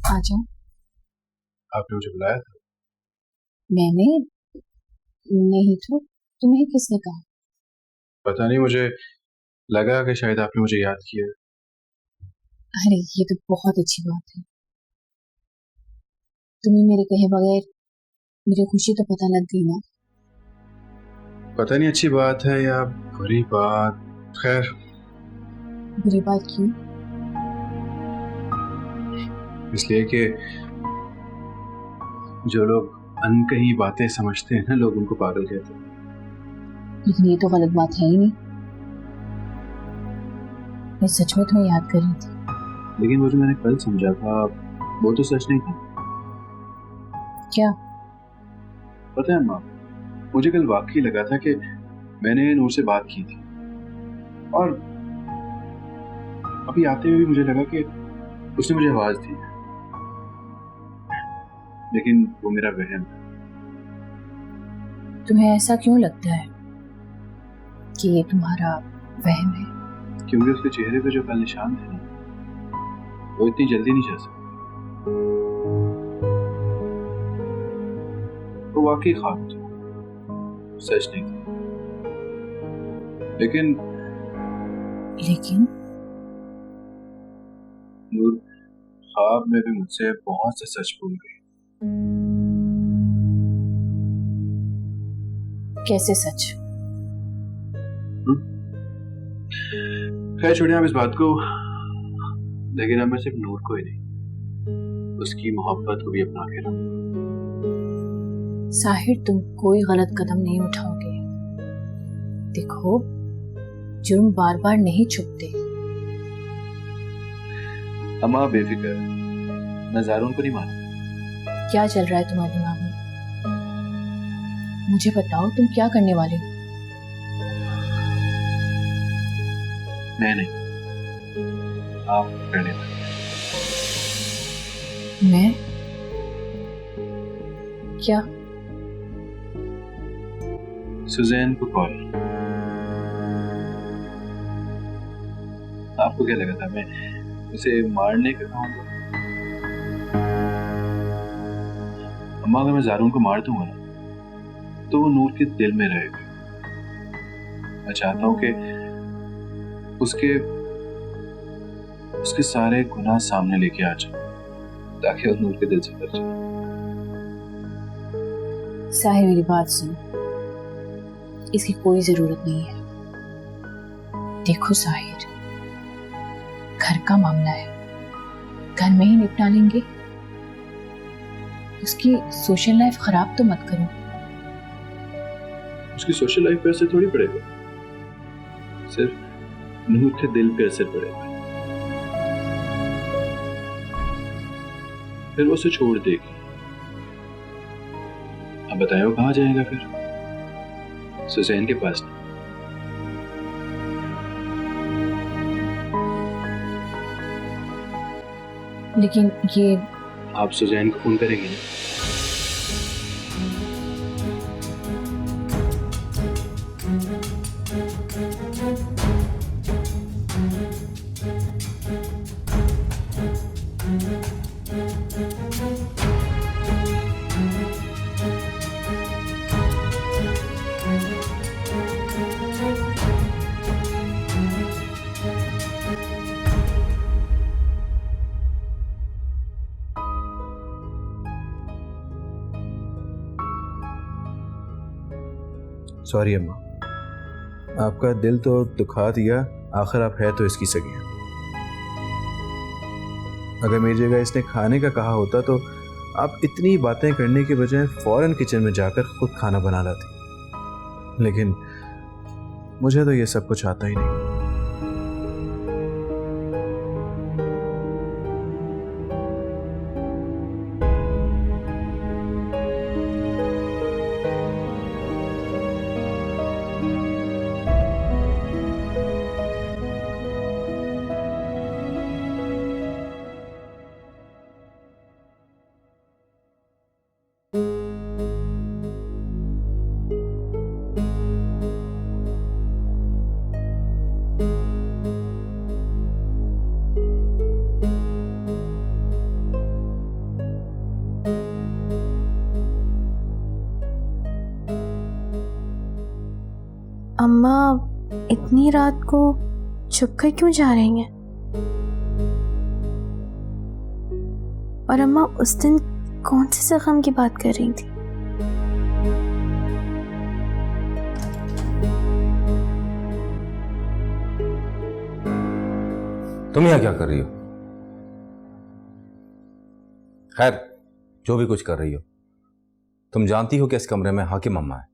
S3: आ जाओ।
S2: आपने मुझे बुलाया था?
S3: मैंने नहीं तो तुम्हें किसने कहा?
S2: पता नहीं, मुझे लगा कि शायद आपने मुझे याद किया।
S3: अरे ये तो बहुत अच्छी बात है। तुम्हें मेरे कहे बगैर मुझे खुशी तो पता लग गई ना।
S2: पता नहीं अच्छी बात है या बुरी बात। खैर,
S3: बुरी बात क्यों?
S2: इसलिए कि जो लोग अनकही बातें समझते हैं ना, लोग उनको पागल कहते हैं।
S3: लेकिन ये तो गलत बात है ही नहीं। मैं सच में तुम्हें याद कर रही थी।
S2: लेकिन वो जो मैंने कल समझा था वो तो सच नहीं था।
S3: क्या?
S2: पता है अम्मा, मुझे कल वाकई लगा था कि मैंने नूर से बात की थी, और अभी आते हुए भी मुझे लगा कि उसने मुझे आवाज दी, लेकिन वो मेरा वहम है।
S3: तुम्हें ऐसा क्यों लगता है कि ये तुम्हारा वहम है?
S2: क्योंकि उसके चेहरे पे जो कल निशान थे ना, वो इतनी जल्दी नहीं जा सकते। वो वाकई ख्वाब था, सच नहीं था। लेकिन नूर ख्वाब में भी मुझसे बहुत से सच बोल गई।
S3: कैसे सच?
S2: खैर छोड़िए आप इस बात को। लेकिन अब मैं सिर्फ नूर को ही नहीं, उसकी मोहब्बत को भी अपना के रहूंगा।
S3: साहिर, तुम कोई गलत कदम नहीं उठाओगे। देखो, जुर्म बार बार नहीं छुपते।
S2: अम्मा बेफिक्र, मैं ज़ारून को नहीं मानता।
S3: क्या चल रहा है तुम्हारे दिमाग में? मुझे बताओ, तुम क्या करने वाले हो?
S2: मैं नहीं, आप करने वाले।
S3: मैं? क्या?
S2: सुजैन को कॉल। आपको क्या लगा था मैं उसे मारने का कहूँगा? अम्मा, अगर मैं ज़ारून को मार दूंगा ना, तो वो नूर के दिल में रहेगा। मैं चाहता हूँ कि उसके सारे गुनाह सामने लेके आ जाए, ताकि वो नूर के दिल से डर जाए।
S3: साहिर, मेरी बात सुन, इसकी कोई जरूरत नहीं है। देखो साहिर, घर का मामला है, घर में ही निपटा लेंगे। उसकी सोशल लाइफ खराब तो मत करो।
S2: उसकी सोशल लाइफ पे असर थोड़ी पड़ेगा, सिर्फ नूर के दिल पे असर पड़ेगा। फिर वो उसे छोड़ देगी। अब बताएं वो कहाँ जाएगा फिर? सुजैन के पास नहीं।
S3: लेकिन ये
S2: आप सुजैन को फोन करेंगे ना? सॉरी अम्मा, आपका दिल तो दुखा दिया, आखिर आप है तो इसकी सगी हैं। अगर मेरी जगह इसने खाने का कहा होता तो आप इतनी बातें करने के बजाय फौरन किचन में जाकर खुद खाना बना लाती। लेकिन मुझे तो ये सब कुछ आता ही नहीं।
S7: अम्मा इतनी रात को छुप कर क्यों जा रही हैं? और अम्मा उस दिन कौन से जख्म की बात कर रही थी?
S6: तुम यहाँ क्या कर रही हो? खैर, जो भी कुछ कर रही हो, तुम जानती हो कि इस कमरे में हाकिम अम्मा है।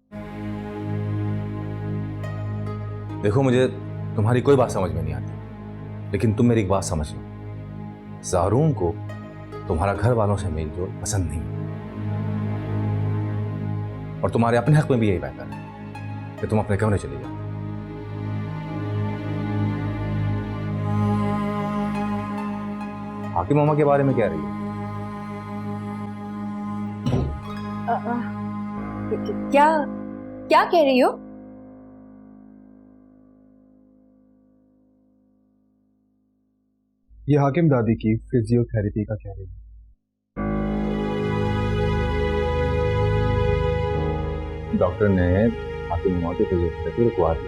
S6: देखो, मुझे तुम्हारी कोई बात समझ में नहीं आती, लेकिन तुम मेरी एक बात समझ लो, ज़ारून को तुम्हारा घर वालों से मेल जोल पसंद नहीं, और तुम्हारे अपने हक में भी यही बेहतर है कि तुम अपने कमरे चले जाओ। हाकिम अम्मा के बारे में क्या रही है?
S3: क्या क्या कह रही हो?
S11: ये हाकिम दादी की फिजियोथेरेपी का कह रही है।
S6: डॉक्टर ने हाकिम अम्मा की फिजियोथेरेपी रुकवा दी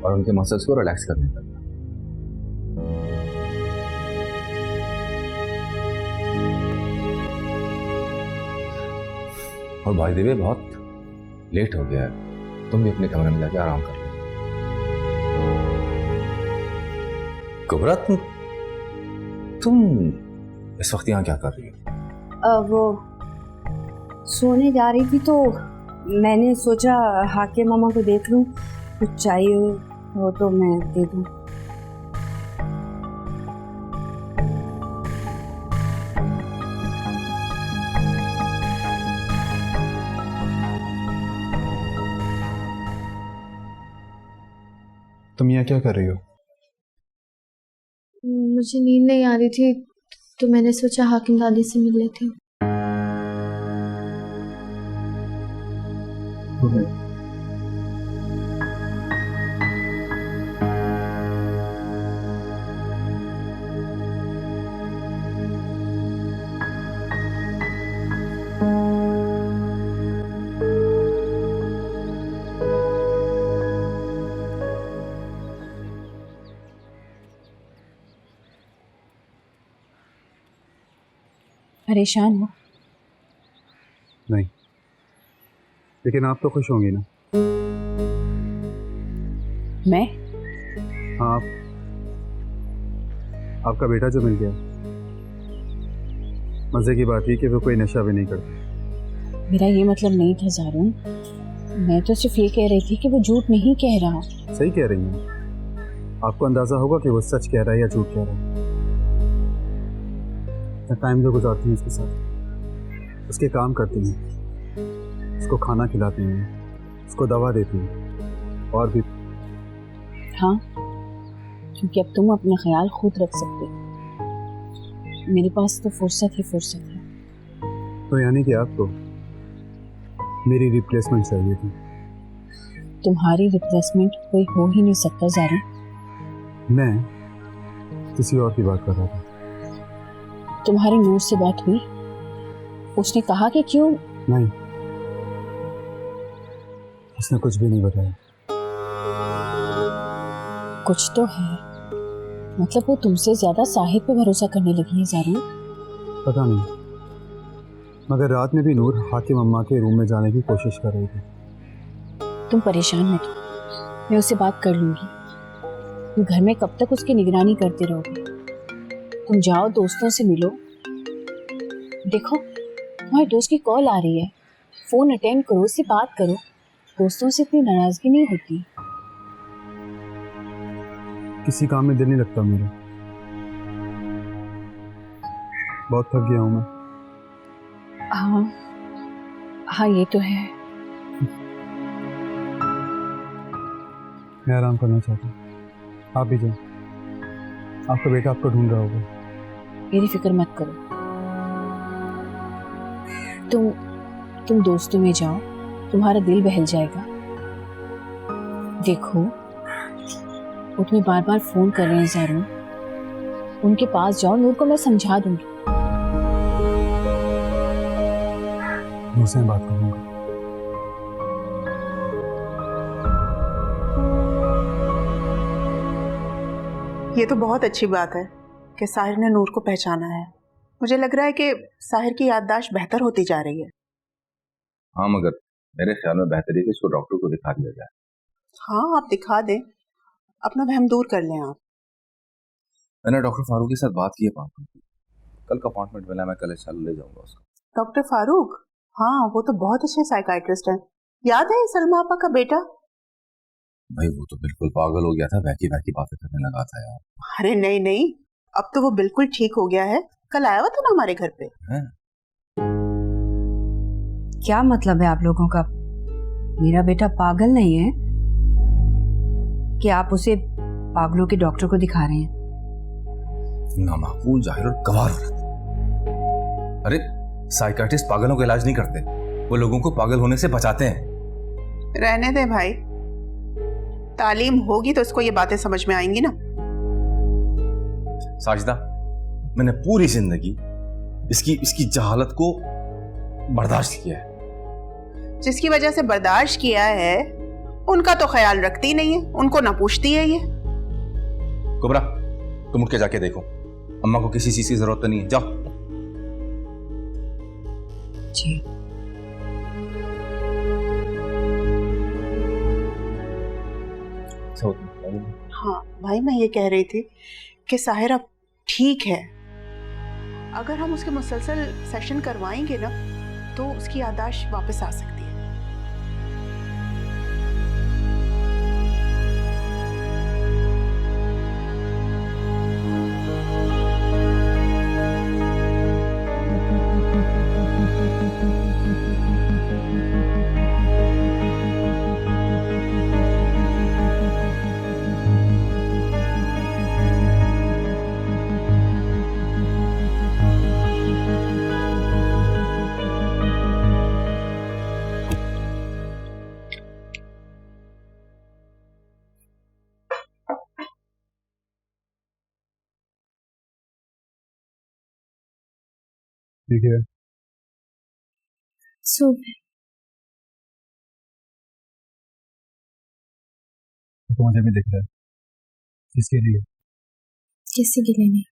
S6: और उनके मसल्स को रिलैक्स करने लगा। और भाई देवे, बहुत लेट हो गया है, तुम भी अपने कमरे में जाके आराम कर लो। कुबरा, तुम इस वक्त यहाँ क्या कर रही हो?
S3: वो सोने जा रही थी तो मैंने सोचा हाकिम मामा को देख लूं, कुछ चाहिए हो तो मैं दे दूं।
S11: तुम यहाँ क्या कर रही हो?
S7: मुझे नींद नहीं आ रही थी तो मैंने सोचा हाकिम दादी से मिल लेती हूँ।
S3: परेशान हो?
S11: नहीं, लेकिन आप तो खुश होंगी ना?
S3: मैं?
S11: हाँ, आपका बेटा जो मिल गया। मजे की बात ही कि वो कोई नशा भी नहीं करता।
S3: मेरा ये मतलब नहीं था ज़ारून, मैं तो सिर्फ ये कह रही थी कि वो झूठ नहीं कह रहा।
S11: सही कह रही हैं। आपको अंदाजा होगा कि वो सच कह रहा है या झूठ कह रहा है। मैं टाइम जो गुजारती हूँ उसके साथ, उसके काम करती हूँ, उसको खाना खिलाती हूँ, उसको दवा देती हूँ और भी।
S3: हाँ, क्योंकि अब तुम अपना ख्याल खुद रख सकते, मेरे पास तो फुर्सत ही फुर्सत है।
S11: तो यानी कि आपको मेरी रिप्लेसमेंट चाहिए थी?
S3: तुम्हारी रिप्लेसमेंट कोई हो ही नहीं सकता ज़ारून।
S11: मैं किसी और की बात कर रहा था।
S3: तुम्हारी नूर से बात हुई? उसने कहा कि क्यों?
S11: नहीं, उसने कुछ भी नहीं बताया।
S3: कुछ तो है, मतलब वो तुमसे ज्यादा साहिद पे भरोसा करने लगी है ज़ारून।
S11: पता नहीं, मगर रात में भी नूर हाकिम अम्मा के रूम में जाने की कोशिश कर रही थी।
S3: तुम परेशान मत हो, मैं उससे बात कर लूंगी। तुम घर में कब तक उसकी निगरानी करते रहोगे? तुम जाओ, दोस्तों से मिलो। देखो तुम्हारे दोस्त की कॉल आ रही है, फोन अटेंड करो, उससे बात करो। दोस्तों से इतनी नाराजगी नहीं होती।
S11: किसी काम में दिल नहीं लगता मेरा, बहुत थक गया हूँ मैं।
S3: हाँ हाँ, ये तो है।
S11: मैं आराम करना चाहता हूँ, आप भी जाओ। आपका बेटा आपको ढूंढ रहा होगा।
S3: मेरी फिक्र मत करो, तुम दोस्तों में जाओ, तुम्हारा दिल बहल जाएगा। देखो वो तुम्हें बार बार फोन कर रहे हैं ज़ारून, उनके पास जाओ, नूर को मैं समझा दूंगी।
S11: मुझसे बात करूंगा।
S4: ये तो बहुत अच्छी बात है कि साहिर ने नूर को पहचाना है। मुझे लग रहा है कि साहिर की याददाश्त बेहतर होती जा रही है।
S12: हाँ, मगर मेरे ख्याल में बेहतर है कि इसको डॉक्टर को दिखा दिया जाए।
S4: हाँ, आप दिखा दें, अपना वहम दूर कर लें आप।
S12: मैंने डॉक्टर फारूक के साथ बात की है, कल का अपॉइंटमेंट मिला, मैं कल इंशाल्लाह ले जाऊंगा उसको।
S4: डॉक्टर फारूक? हाँ, वो तो बहुत अच्छे साइकाइट्रिस्ट हैं। याद है सलमा आपा का बेटा?
S12: भाई वो तो बिल्कुल पागल हो गया था, वैकी वैकी बातें करने लगा था यार।
S4: अरे नहीं नहीं, अब तो वो बिल्कुल ठीक हो गया है। कल आया हुआ था ना हमारे घर पे।
S13: क्या मतलब है आप लोगों का? मेरा बेटा पागल नहीं है कि आप उसे पागलों के डॉक्टर को दिखा रहे हैं?
S12: नामाकूल, जाहिर और गवार। अरे साइकाइट्रिस्ट पागलों का इलाज नहीं करते, वो लोगों को पागल होने से बचाते हैं।
S4: रहने दे भाई, तालीम होगी तो इसको ये बातें समझ में आएंगी ना।
S12: साजिदा, मैंने पूरी जिंदगी इसकी जहालत को बर्दाश्त किया है।
S4: जिसकी वजह से बर्दाश्त किया है उनका तो ख्याल रखती नहीं है, उनको ना पूछती है ये।
S12: कुबरा, तुम उठ के जाके देखो, अम्मा को किसी चीज की जरूरत तो नहीं है, जाओ।
S13: जी।
S4: हाँ भाई, मैं ये कह रही थी कि साहिर अब ठीक है। अगर हम उसके मुसलसल सेशन करवाएंगे ना तो उसकी याददाश्त वापस आ सकती है।
S11: ठीक है, तो मुझे भी दिख रहा है। किसके लिए?
S7: किसी के लिए नहीं,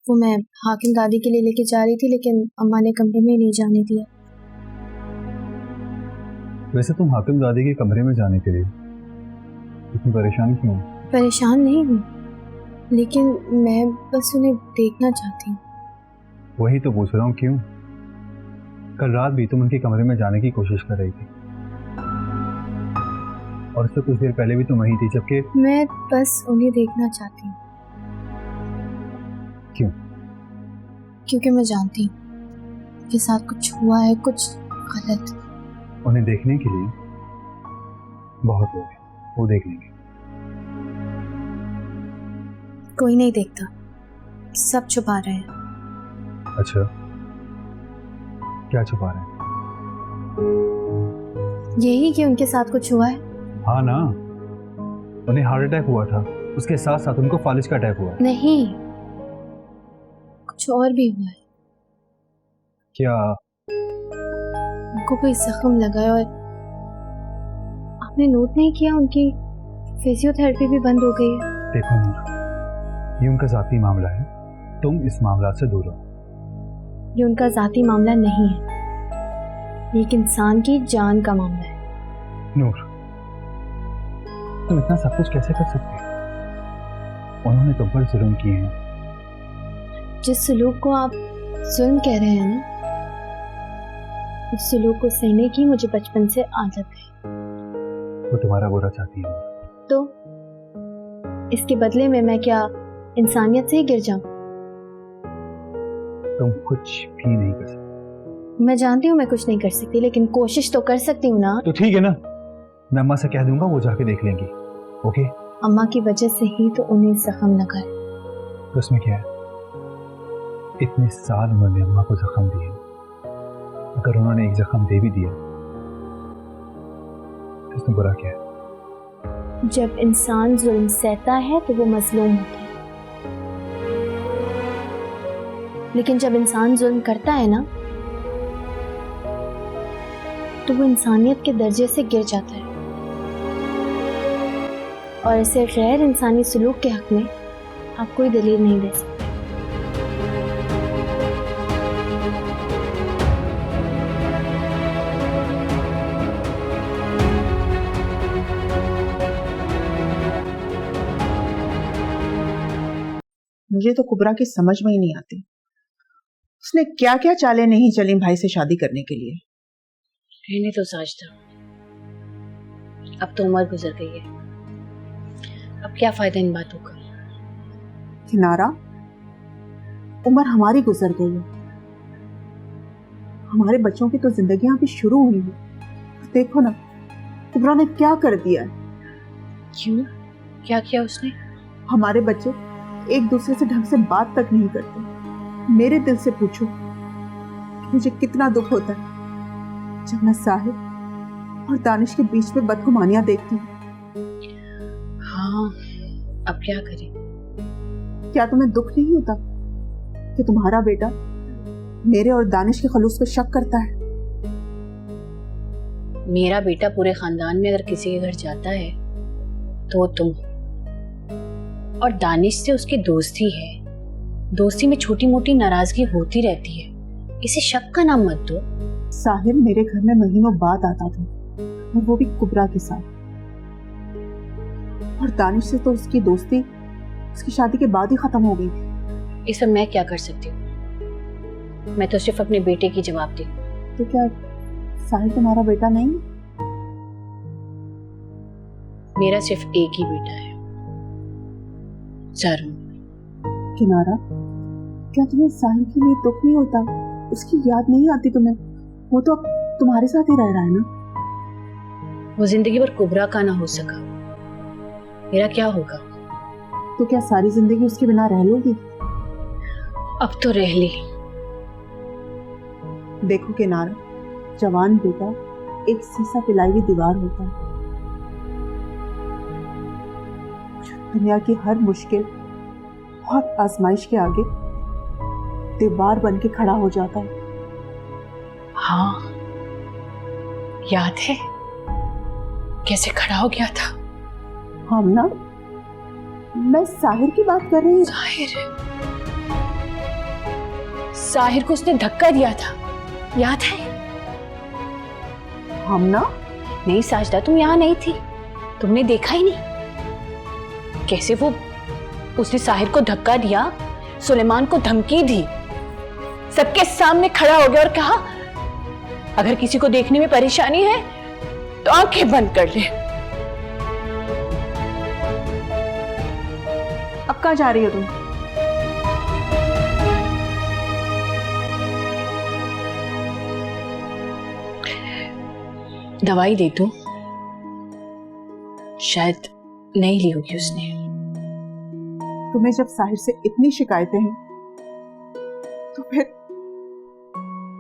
S7: वो मैं हाकिम दादी के लिए लेके जा रही थी, लेकिन अम्मा ने कमरे में नहीं जाने दिया।
S11: वैसे तुम हाकिम दादी के कमरे में जाने के लिए इतनी परेशान क्यों?
S7: परेशान नहीं हूँ, लेकिन मैं बस उन्हें देखना चाहती हूँ।
S11: वही तो पूछ रहा हूँ, क्यों? कल रात भी तुम उनके कमरे में जाने की कोशिश कर रही थी, और उससे कुछ देर पहले भी तुम वहीं थी, जबकि
S7: मैं बस उन्हें देखना चाहती हूँ।
S11: क्यों?
S7: क्योंकि मैं जानती हूँ उनके साथ कुछ हुआ है, कुछ गलत।
S11: उन्हें देखने के लिए बहुत लोग हैं, वो देख लेंगे।
S7: कोई नहीं देखता, सब छुपा रहे हैं।
S11: अच्छा, क्या छुपा रहे हैं?
S7: यही कि उनके साथ कुछ हुआ है।
S11: हाँ ना, उन्हें हार्ट अटैक हुआ था, उसके साथ साथ उनको फालिज का अटैक हुआ।
S7: नहीं, कुछ और भी हुआ है।
S11: क्या?
S7: उनको कोई जख्म लगा है, और आपने नोट नहीं किया उनकी फिजियोथेरेपी भी बंद हो गई है।
S11: देखो नूर, ये उनका जाती मामला है, तुम इस मामला से दूर रहो।
S7: ये उनका जाती मामला नहीं है, ये एक इंसान की जान का मामला है।
S11: नूर, तुम इतना सब कुछ कैसे कर सकते हो? उन्होंने तुम पर जुल्म किए हैं।
S7: जिस सलूक को आप जुल्म कह रहे हैं ना, उस सलूक को सहने की मुझे बचपन से आदत है।
S11: वो तुम्हारा बुरा चाहती है।
S7: तो इसके बदले में मैं क्या इंसानियत से ही गिर जाऊं?
S11: तुम कुछ भी नहीं कर सकती।
S7: मैं जानती हूँ मैं कुछ नहीं कर सकती, लेकिन कोशिश तो कर सकती हूँ ना।
S11: तो ठीक है ना, मैं अम्मा से कह दूंगा, वो जाके देख लेंगी। ओके?
S7: अम्मा की वजह से ही तो उन्हें जख्म लगा है।
S11: तो उसमें क्या है? इतने साल उन्होंने अम्मा को जख्म दिए, अगर उन्होंने एक जख्म दे भी दिया तो इसमें बुरा क्या है?
S7: जब इंसान जुल्म सहता है तो वो मजलूम होता है, लेकिन जब इंसान जुल्म करता है ना, तो वो इंसानियत के दर्जे से गिर जाता है। और ऐसे गैर इंसानी सलूक के हक में आप कोई दलील नहीं दे सकते।
S4: मुझे तो कुबरा की समझ में ही नहीं आती, उसने क्या क्या चालें नहीं चली भाई से शादी करने के लिए।
S3: रहने तो साजदा, अब तो उम्र गुजर गई है, अब क्या फायदा इन बातों का।
S4: किनारा, उम्र हमारी गुजर गई है, हमारे बच्चों की तो जिंदगियां अभी शुरू हुई है। देखो ना कुबरा ने क्या कर दिया है।
S3: क्यों? क्या किया उसने?
S4: हमारे बच्चे एक दूसरे से ढंग से बात तक नहीं करते। मेरे दिल से पूछो मुझे कितना दुख होता है जब मैं साहिब और दानिश के बीच में बदगुमानियां देखती हूँ।
S3: हाँ, अब क्या करें?
S4: क्या तुम्हें दुख नहीं होता कि तुम्हारा बेटा मेरे और दानिश के खलूस पे शक करता है?
S3: मेरा बेटा पूरे खानदान में अगर किसी के घर जाता है तो तुम, और दानिश से उसकी दोस्ती है, दोस्ती में छोटी मोटी नाराजगी होती रहती है, इसे शक का नाम मत दो।
S4: साहिब मेरे घर में महीनों बाद आता था, और वो भी कुबरा के साथ, और दानिश से तो उसकी दोस्ती उसकी शादी के बाद ही खत्म हो गई थी।
S3: इस पर मैं क्या कर सकती हूँ? मैं तो सिर्फ अपने बेटे की जवाब दी।
S4: तो क्या साहिब तुम्हारा बेटा नहीं?
S3: मेरा सिर्फ एक ही बेटा है, ज़ारून।
S4: किनारा, क्या तुम्हें साहिब के लिए दुख नहीं होता? उसकी याद नहीं आती तुम्हें? वो तो अब तुम्हारे साथ ही रह रहा है ना।
S3: वो जिंदगी भर कुबरा का ना हो सका, मेरा क्या होगा?
S4: तो क्या सारी जिंदगी उसके बिना रह लोगी?
S3: अब तो रह ली।
S4: देखो किनारा, जवान बेटा एक सीसा पिलाई हुई दीवार होता है। दुनिया की हर मुश्किल और आजमाइश के आगे दीवार बन के खड़ा हो जाता है।
S3: हाँ, याद है कैसे खड़ा हो गया था।
S4: हम ना, मैं साहिर की बात कर रही हूँ।
S3: साहिर को उसने धक्का दिया था, याद है?
S4: हम ना?
S3: नहीं साजदा, तुम यहाँ नहीं थी, तुमने देखा ही नहीं कैसे वो उसने साहिर को धक्का दिया, सुलेमान को धमकी दी, सबके सामने खड़ा हो गया और कहा अगर किसी को देखने में परेशानी है तो आंखें बंद कर ले।
S4: अब कहाँ जा रही हो तुम?
S3: दवाई दे दो, शायद नहीं ली होगी उसने।
S4: तुम्हें जब साहिर से इतनी शिकायतें हैं तो फिर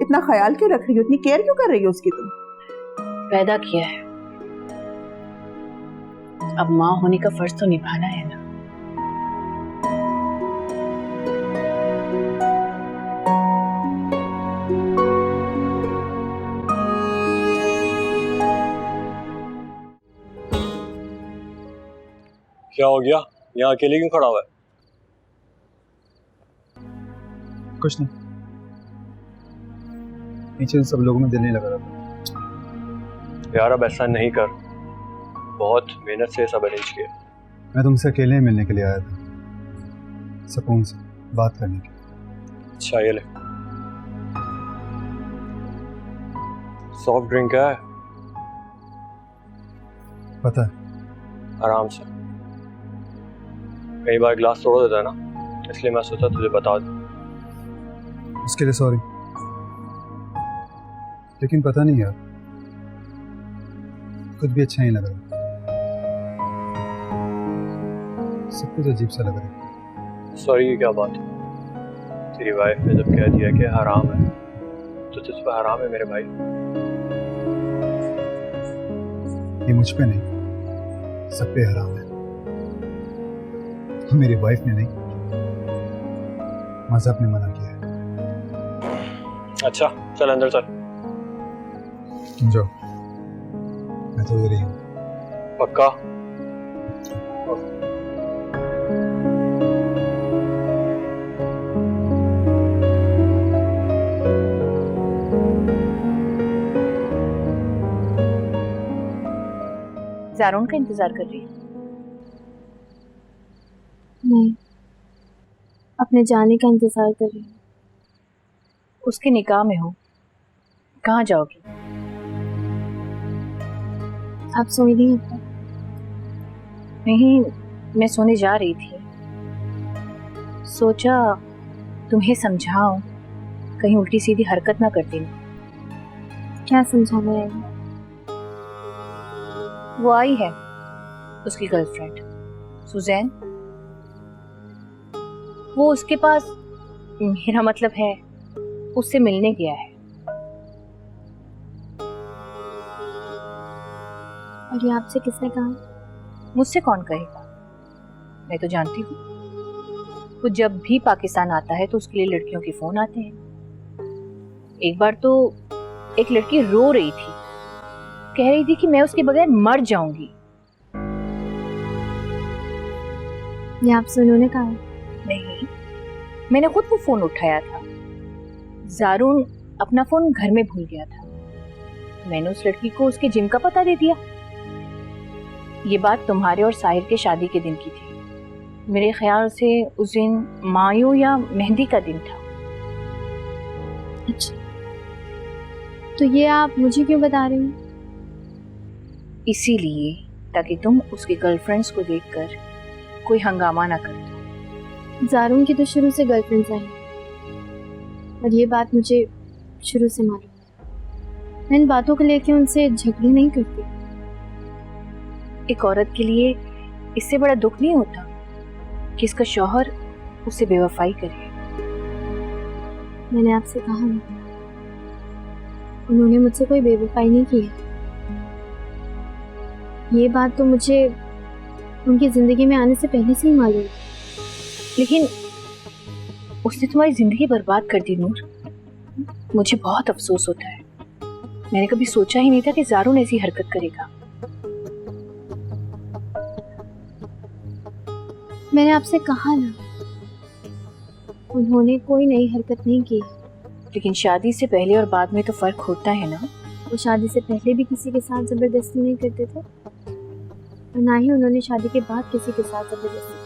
S4: इतना ख्याल क्यों रख रही हो, इतनी केयर क्यों कर रही हो उसकी? तुम
S3: पैदा किया है, अब माँ होने का फर्ज तो निभाना है ना।
S8: क्या हो गया? यहाँ अकेले क्यों खड़ा हुआ है?
S11: कुछ नहीं, नीचे सब लोगों में दिल नहीं लग रहा था।
S8: यार अब ऐसा नहीं कर, बहुत मेहनत से सब अरेंज किया।
S11: मैं तुमसे अकेले ही मिलने के लिए आया था, सुकून से बात करने के।
S8: अच्छा ये ले, सॉफ्ट ड्रिंक है,
S11: पता है।
S8: आराम से। कई बार गिलास तोड़ देता है ना, इसलिए मैं सोचा तुझे बता दूं।
S11: उसके लिए सॉरी, लेकिन पता नहीं यार, कुछ भी अच्छा नहीं लग रहा, सब कुछ अजीब सा लग रहा है।
S8: सॉरी की क्या बात है? तेरी वाइफ ने जब कह दिया कि हराम है तो तुझ पर हराम है मेरे भाई।
S11: ये मुझ पे नहीं, सब पे हराम है। मेरी वाइफ ने नहीं, मज़हब ने मना किया है।
S8: अच्छा चल अंदर चल।
S11: तुम जाओ, मैं तो इधर ही हूँ।
S8: पक्का?
S3: ज़ारून का इंतजार कर रही है?
S7: नहीं, अपने जाने का इंतजार कर रही हूँ।
S3: उसके निकाह में हो, कहाँ जाओगी?
S7: आप सो रही हैं?
S3: नहीं, मैं सोने जा रही थी, सोचा तुम्हें समझाऊं, कहीं उल्टी सीधी हरकत ना करती ना।
S7: क्या समझाना है?
S3: वो आई है, उसकी गर्लफ्रेंड सुजैन। वो उसके पास, मेरा मतलब है उससे मिलने गया है।
S7: और ये आपसे किसने कहा?
S3: मुझसे कौन कहेगा, मैं तो जानती हूँ। वो जब भी पाकिस्तान आता है तो उसके लिए लड़कियों के फोन आते हैं। एक बार तो एक लड़की रो रही थी, कह रही थी कि मैं उसके बगैर मर जाऊंगी।
S7: ये आपसे उन्होंने कहा?
S3: नहीं, मैंने खुद वो फोन उठाया था। ज़ारून अपना फोन घर में भूल गया था, मैंने उस लड़की को उसके जिम का पता दे दिया। ये बात तुम्हारे और साहिर के शादी के दिन की थी। मेरे ख्याल से उस दिन मायू या मेहंदी का दिन था।
S7: अच्छा, तो ये आप मुझे क्यों बता रही हैं?
S3: इसीलिए ताकि तुम उसकी गर्लफ्रेंड्स को देखकर कोई हंगामा ना कर दो।
S7: ज़ारून की तो शुरू से गर्लफ्रेंड्स आई, और ये बात मुझे शुरू से मालूम है। मैं इन बातों को लेकर उनसे झगड़े नहीं करती।
S3: एक औरत के लिए इससे बड़ा दुख नहीं होता कि इसका शौहर उसे बेवफाई करे।
S7: मैंने आपसे कहा नहीं, उन्होंने मुझसे कोई बेवफाई नहीं की है। ये बात तो मुझे उनकी जिंदगी में आने से पहले से ही मालूम है।
S3: लेकिन उसने तुम्हारी जिंदगी बर्बाद कर दी नूर, मुझे बहुत अफसोस होता है। मैंने कभी सोचा ही नहीं था कि ज़ारून ऐसी हरकत करेगा।
S7: मैंने आपसे कहा ना, उन्होंने कोई नई हरकत नहीं की।
S3: लेकिन शादी से पहले और बाद में तो फर्क होता है ना।
S7: वो शादी से पहले भी किसी के साथ जबरदस्ती नहीं करते थे, और ना ही उन्होंने शादी के बाद किसी के साथ जबरदस्ती की।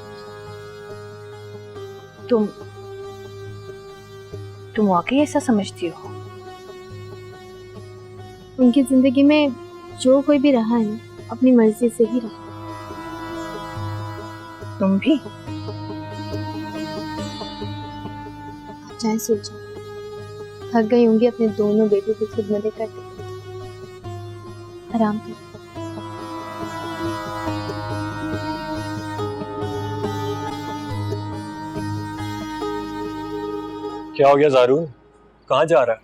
S3: तुम वाकई ऐसा समझती हो?
S7: उनकी जिंदगी में जो कोई भी रहा है ना, अपनी मर्जी से ही रहा।
S3: तुम भी?
S7: चाहे सोचा, थक गई होंगी अपने दोनों बेटों की खिदमतें करते। आराम कर।
S8: क्या हो गया ज़ारून, कहाँ जा रहा है?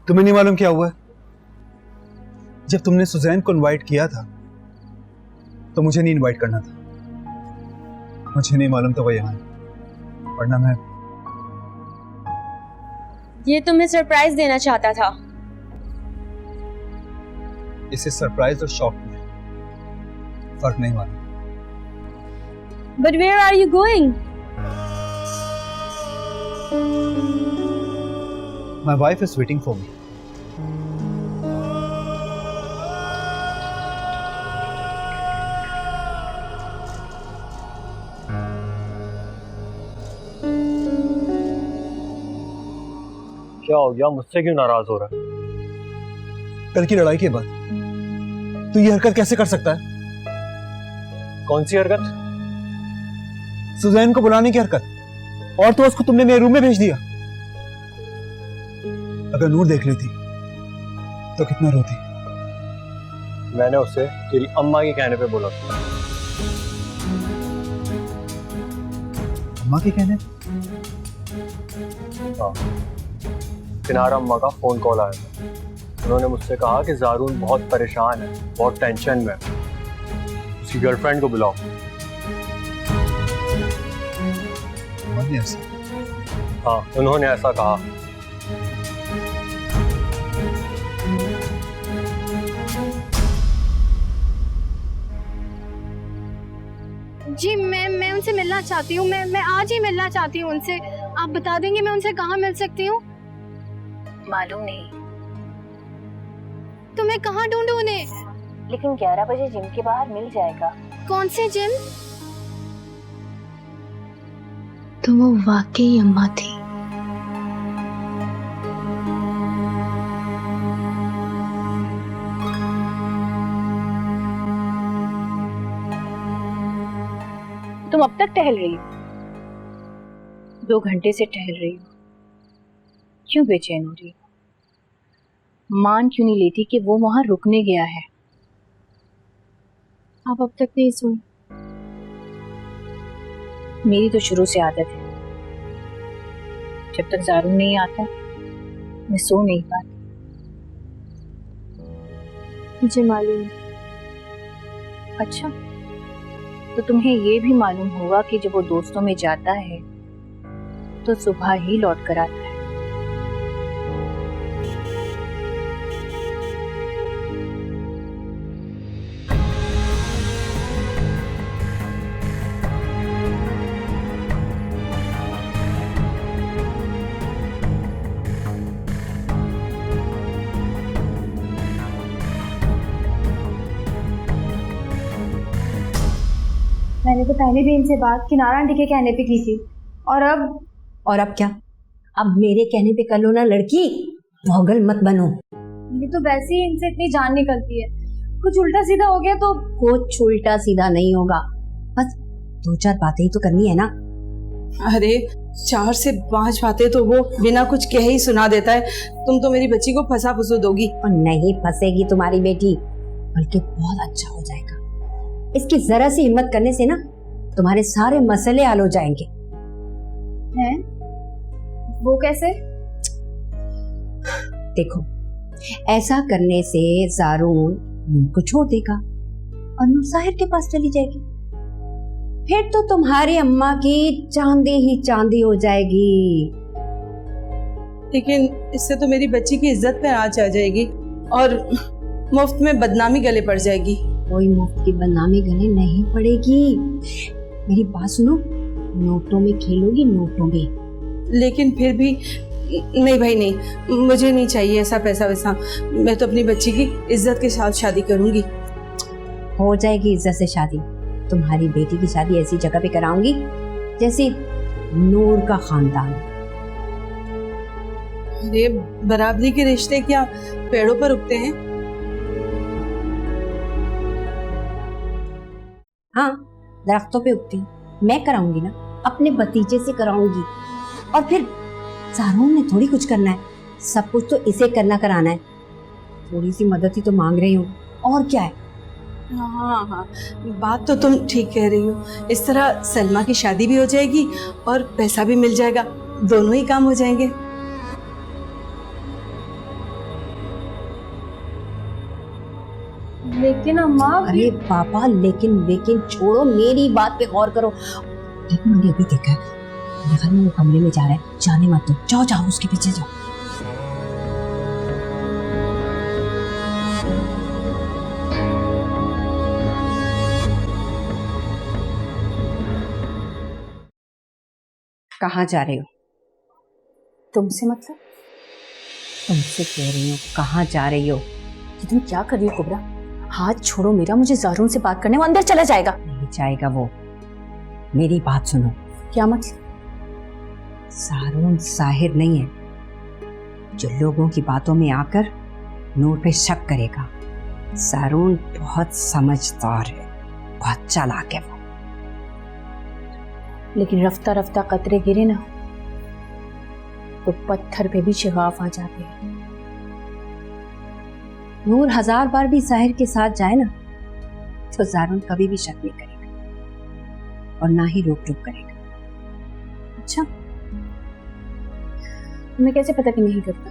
S11: तुम्हें नहीं मालूम क्या हुआ है? जब तुमने सुजैन को इनवाइट किया था तो मुझे नहीं इनवाइट करना था। मुझे नहीं मालूम था वो यहाँ है, वरना मैं
S10: ये तुम्हें सरप्राइज देना चाहता था।
S11: इसे सरप्राइज और शॉक में फर्क नहीं मालूम।
S10: But where are you going?
S11: My wife is waiting for me.
S8: क्या हो गया, मुझसे क्यों नाराज हो रहा है?
S11: कल की लड़ाई के बाद तू ये हरकत कैसे कर सकता है?
S8: कौन सी हरकत?
S11: सुजैन को बुलाने की हरकत। और तो उसको तुमने मेरे रूम में भेज दिया। अगर नूर देख लेती तो कितना रोती।
S8: मैंने उसे तेरी अम्मा के कहने पे बोला था।
S11: अम्मा के कहने?
S8: हाँ, किनारा अम्मा का फोन कॉल आया था। उन्होंने मुझसे कहा कि जारून बहुत परेशान है, बहुत टेंशन में है, उसकी गर्लफ्रेंड को बुलाओ। हाँ, उन्होंने ऐसा कहा।
S10: जी मैं उनसे मिलना चाहती हूँ। मैं आज ही मिलना चाहती हूँ उनसे। आप बता देंगे मैं उनसे कहाँ मिल सकती हूँ?
S3: मालूम नहीं,
S10: तो मैं कहाँ ढूंढूं उन्हें?
S3: लेकिन 11 बजे जिम के बाहर मिल जाएगा।
S10: कौन से जिम?
S7: तो वो वाकई अम्मा थी।
S3: तुम अब तक टहल रही हो? 2 घंटे से टहल रही हो, क्यों बेचैन हो रही हो? मान क्यों नहीं लेती कि वो वहां रुकने गया है?
S7: आप अब तक नहीं सोई?
S3: मेरी तो शुरू से आदत है, जब तक जारून नहीं आता मैं सो नहीं पाती।
S7: मुझे मालूम।
S3: अच्छा, तो तुम्हें ये भी मालूम होगा कि जब वो दोस्तों में जाता है तो सुबह ही लौट कर आता है।
S10: मैंने तो पहले भी इनसे बात किनारा आंटी के कहने पे की थी, और अब
S13: क्या? अब मेरे कहने पे कर लो ना लड़की, पागल मत बनो।
S10: ये तो वैसे ही इनसे इतनी जान निकलती है, कुछ उल्टा सीधा हो गया तो।
S13: कुछ उल्टा सीधा नहीं होगा, बस 2-4 बातें ही तो करनी है ना।
S9: अरे 4 से 5 बातें तो वो बिना कुछ कहे ही सुना देता है। तुम तो मेरी बच्ची को फंसा फुसू दोगी।
S13: और नहीं फंसेगी तुम्हारी बेटी, बल्कि बहुत अच्छा हो जाएगा। इसकी जरा सी हिम्मत करने से ना तुम्हारे सारे मसले हल हो जाएंगे।
S10: हैं? वो कैसे?
S13: देखो, ऐसा करने से जारून नूर को छोड़ देगा और नूर साहिर के पास चली जाएगी। फिर तो तुम्हारी अम्मा की चांदी ही चांदी हो जाएगी।
S9: लेकिन इससे तो मेरी बच्ची की इज्जत पे आँच आ जाएगी और मुफ्त में बदनामी गले पड़ जाएगी।
S13: कोई मुफ्त की बदनामी गले नहीं पड़ेगी। मेरी बात सुनो, नोटों में खेलोगी, नोटों में।
S9: लेकिन फिर भी नहीं भाई, नहीं, मुझे नहीं चाहिए ऐसा पैसा वैसा। मैं तो अपनी बच्ची की इज्जत के साथ शादी करूंगी।
S13: हो जाएगी इज्जत से शादी। तुम्हारी बेटी की शादी ऐसी जगह पे कराऊंगी जैसे नूर का खानदान।
S9: अरे बराबरी के रिश्ते क्या पेड़ों पर उगते हैं?
S13: हाँ, दरख्तों पे उगती हैं। मैं कराऊंगी ना, अपने भतीजे से कराऊंगी। और फिर जारून ने थोड़ी कुछ करना है, सब कुछ तो इसे करना कराना है। थोड़ी सी मदद ही तो मांग रही हूँ, और क्या है।
S9: हाँ हाँ, बात तो तुम ठीक कह रही हो। इस तरह सलमा की शादी भी हो जाएगी और पैसा भी मिल जाएगा, दोनों ही काम हो जाएंगे।
S10: लेकिन अम्मा।
S13: अरे पापा, लेकिन छोड़ो, मेरी बात पे गौर करो। देखो, मैंने अभी देखा है, मेरे ख्याल में वो कमरे में जा रहा है। जाने मत दो, जाओ जाओ उसके पीछे जाओ। कहाँ जा रहे हो?
S3: तुमसे मतलब?
S13: तुमसे कह रही हूँ, कहाँ जा रही हो?
S3: ये तुम क्या कर रही हो कुबरा? हाथ छोड़ो मेरा, मुझे जारून से बात करने। वो अंदर चला जाएगा।
S13: नहीं जाएगा वो। मेरी बात सुनो।
S3: क्या मतलब?
S13: जारून साहिर नहीं है, जो लोगों की बातों में आकर नूर पे शक करेगा। ज़ारून बहुत समझदार है, बहुत चालाक है वो।
S3: लेकिन रफ्ता रफ्ता कतरे गिरे ना तो पत्थर पे भी शिगाफ आ जाते हैं।
S13: नूर 1000 बार भी साहिर के साथ जाए ना तो ज़ारून कभी भी शक नहीं करेगा और ना ही रोक टोक करेगा।
S3: अच्छा, तुम्हें कैसे पता कि नहीं करता?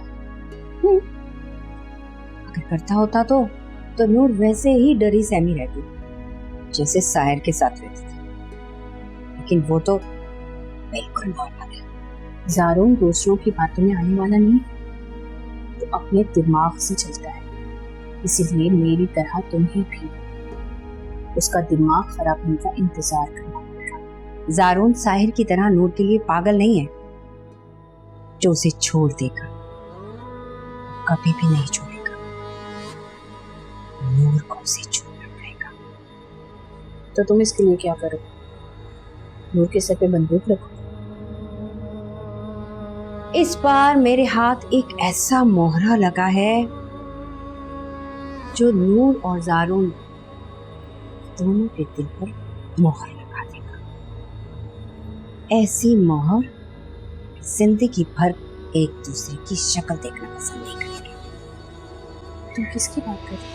S13: अगर करता होता तो नूर वैसे ही डरी सहमी रहती जैसे साहिर के साथ रहती थी, लेकिन वो तो बिल्कुल नॉर्मल है।
S3: ज़ारून दूसरों की बातों में आने वाला नहीं, तो अपने दिमाग से चलता है। इसीलिए मेरी तरह तुम्हें भी उसका दिमाग खराब होने का इंतजार करना पड़ेगा।
S13: ज़ारून साहिर की तरह नूर के लिए पागल नहीं है जो उसे छोड़ देगा, कभी भी नहीं छोड़ेगा। नूर को उसे छोड़ना पड़ेगा।
S3: तो तुम इसके लिए क्या करो? नूर के सर पे बंदूक रखो।
S13: इस बार मेरे हाथ एक ऐसा मोहरा लगा है जो नूर और ज़ारून दोनों के दिल पर मोहर लगा देगा। ऐसी मोहर जिंदगी भर एक दूसरे की शक्ल देखना पसंद नहीं करेंगे।
S3: तुम किसकी बात कर रही हो?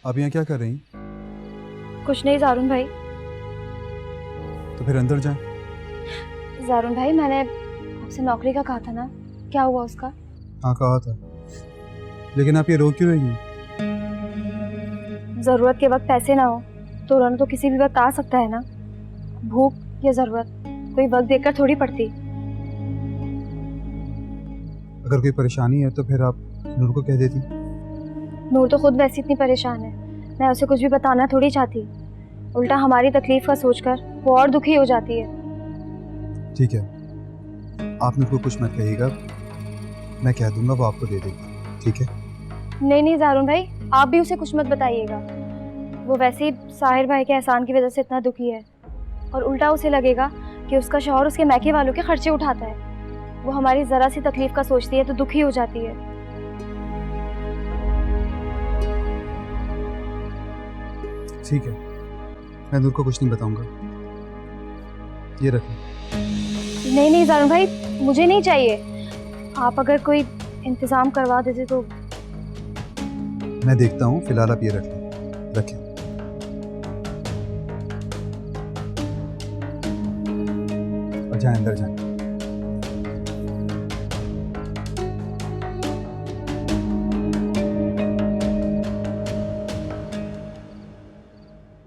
S11: आप यहाँ क्या कर रही हैं?
S10: कुछ नहीं ज़ारून भाई।
S11: तो फिर अंदर जाएं।
S10: ज़ारून भाई, मैंने आपसे नौकरी का कहा था ना, क्या हुआ उसका?
S11: हाँ कहा था, लेकिन आप ये रोक क्यों रही हैं?
S10: ज़रूरत के वक्त पैसे ना हो तो रोना तो किसी भी वक्त आ सकता है ना। भूख या ज़रूरत कोई वक्त देखकर थोड़ी पड़ती।
S11: अगर कोई परेशानी है तो फिर आप नूर को कह देती।
S10: नूर तो खुद वैसे इतनी परेशान है, मैं उसे कुछ भी बताना थोड़ी चाहती। उल्टा हमारी तकलीफ का सोचकर वो और दुखी हो जाती है।
S11: ठीक है, आप नूर को कुछ मत कहिएगा, मैं कह दूंगा, वो आपको दे देगी। ठीक है?
S10: नहीं ज़ारून भाई, आप भी उसे कुछ मत बताइएगा। वो वैसे ही साहिर भाई के एहसान की वजह से इतना दुखी है, और उल्टा उसे लगेगा कि उसका शौहर उसके मैके वालों के खर्चे उठाता है। वो हमारी ज़रा सी तकलीफ का सोचती है तो दुखी हो जाती है।
S11: ठीक है, मैं नूर को कुछ नहीं बताऊंगा। ये रखें।
S10: नहीं ज़ारून भाई, मुझे नहीं चाहिए। आप अगर कोई इंतज़ाम करवा देते तो।
S11: मैं देखता हूँ, फिलहाल आप ये रखें। और जाएं, अंदर जाएं।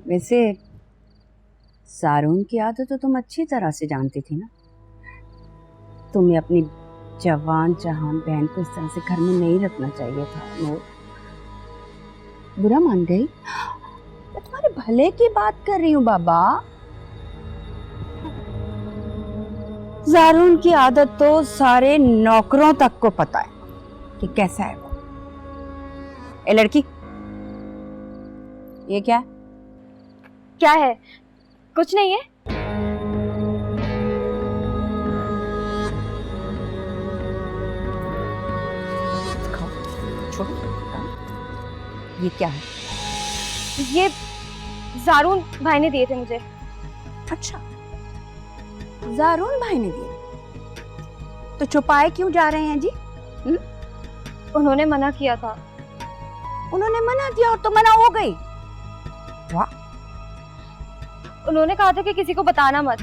S13: वैसे ज़ारून की आदत तो तुम अच्छी तरह से जानती थी ना। तुम्हें अपनी जवान जहान बहन को इस तरह से घर में नहीं रखना चाहिए था। नूर बुरा मान गई? मैं तुम्हारे भले की बात कर रही हूँ बाबा। ज़ारून की आदत तो सारे नौकरों तक को पता है कि कैसा है वो। ए लड़की, ये क्या है?
S10: क्या है? कुछ नहीं है।
S13: ये क्या है?
S10: ये ज़ारून भाई ने दिए थे मुझे।
S13: अच्छा, ज़ारून भाई ने दिए तो छुपाए क्यों जा रहे हैं जी?
S10: उन्होंने मना किया था।
S13: उन्होंने मना किया और तो मना हो गई? वाह।
S10: उन्होंने कहा था कि किसी को बताना मत,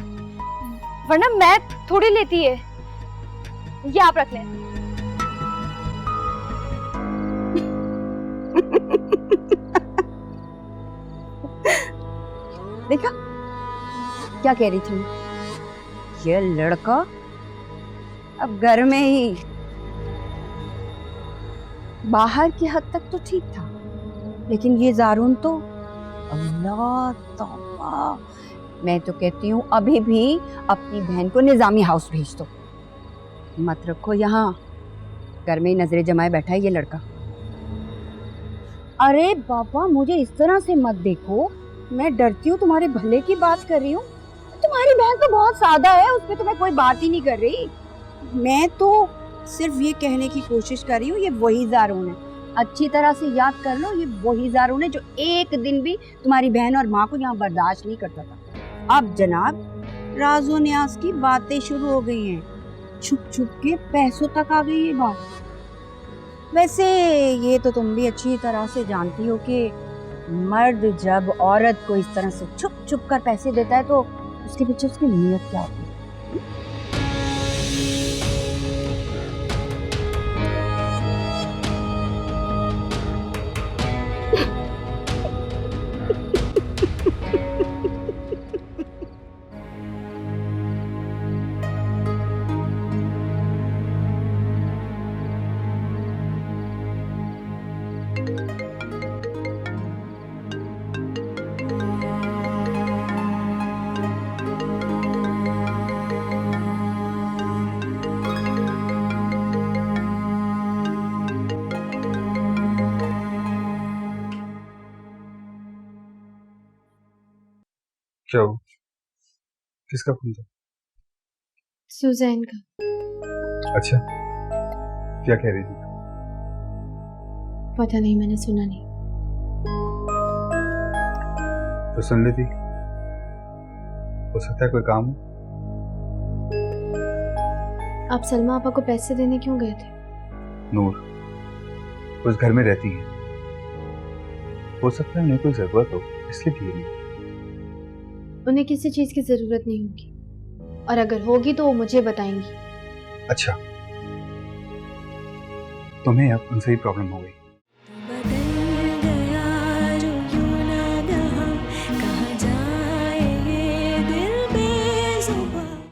S10: वरना मैं थोड़ी लेती है। ये आप रख लें।
S13: देखा क्या कह रही थी? ये लड़का अब घर में ही, बाहर की हद तक तो ठीक था, लेकिन ये ज़ारून तो अल्लाह तौबा। मैं तो कहती हूँ अभी भी अपनी बहन को निज़ामी हाउस भेज दो, मत रखो यहाँ। घर में ही नजरें जमाए बैठा है ये लड़का। अरे बाबा, मुझे इस तरह से मत देखो, मैं डरती हूँ, तुम्हारे भले की बात कर रही हूँ। तुम्हारी बहन तो बहुत सादा है, उस पर तो मैं कोई बात ही नहीं कर रही। मैं तो सिर्फ ये कहने की कोशिश कर रही हूँ, ये वही ज़ारून है, अच्छी तरह से याद कर लो, ये वही ज़ारून है जो एक दिन भी तुम्हारी बहन और माँ को यहाँ बर्दाश्त नहीं करता था। अब जनाब राजो न्याज की बातें शुरू हो गई हैं, छुप छुप के पैसों तक आ गई ये बात। वैसे ये तो तुम भी अच्छी तरह से जानती हो कि मर्द जब औरत को इस तरह से छुप छुप कर पैसे देता है तो उसके पीछे उसकी नीयत क्या होती है।
S11: क्या हो? किसका फोन था?
S7: सुजैन का।
S11: अच्छा, क्या कह रही थी?
S7: पता नहीं, मैंने सुना नहीं।
S11: तो सुन लेती, हो सकता है कोई काम हो।
S7: आप सलमा आपा को पैसे देने क्यों गए थे?
S11: नूर उस घर में रहती है, हो सकता है उन्हें कोई जरूरत हो, इसलिए दिए नहीं।
S7: उन्हें किसी चीज की जरूरत नहीं होगी, और अगर होगी तो वो मुझे बताएंगी।
S11: अच्छा, तुम्हें अब उनसे ही प्रॉब्लम हो गई?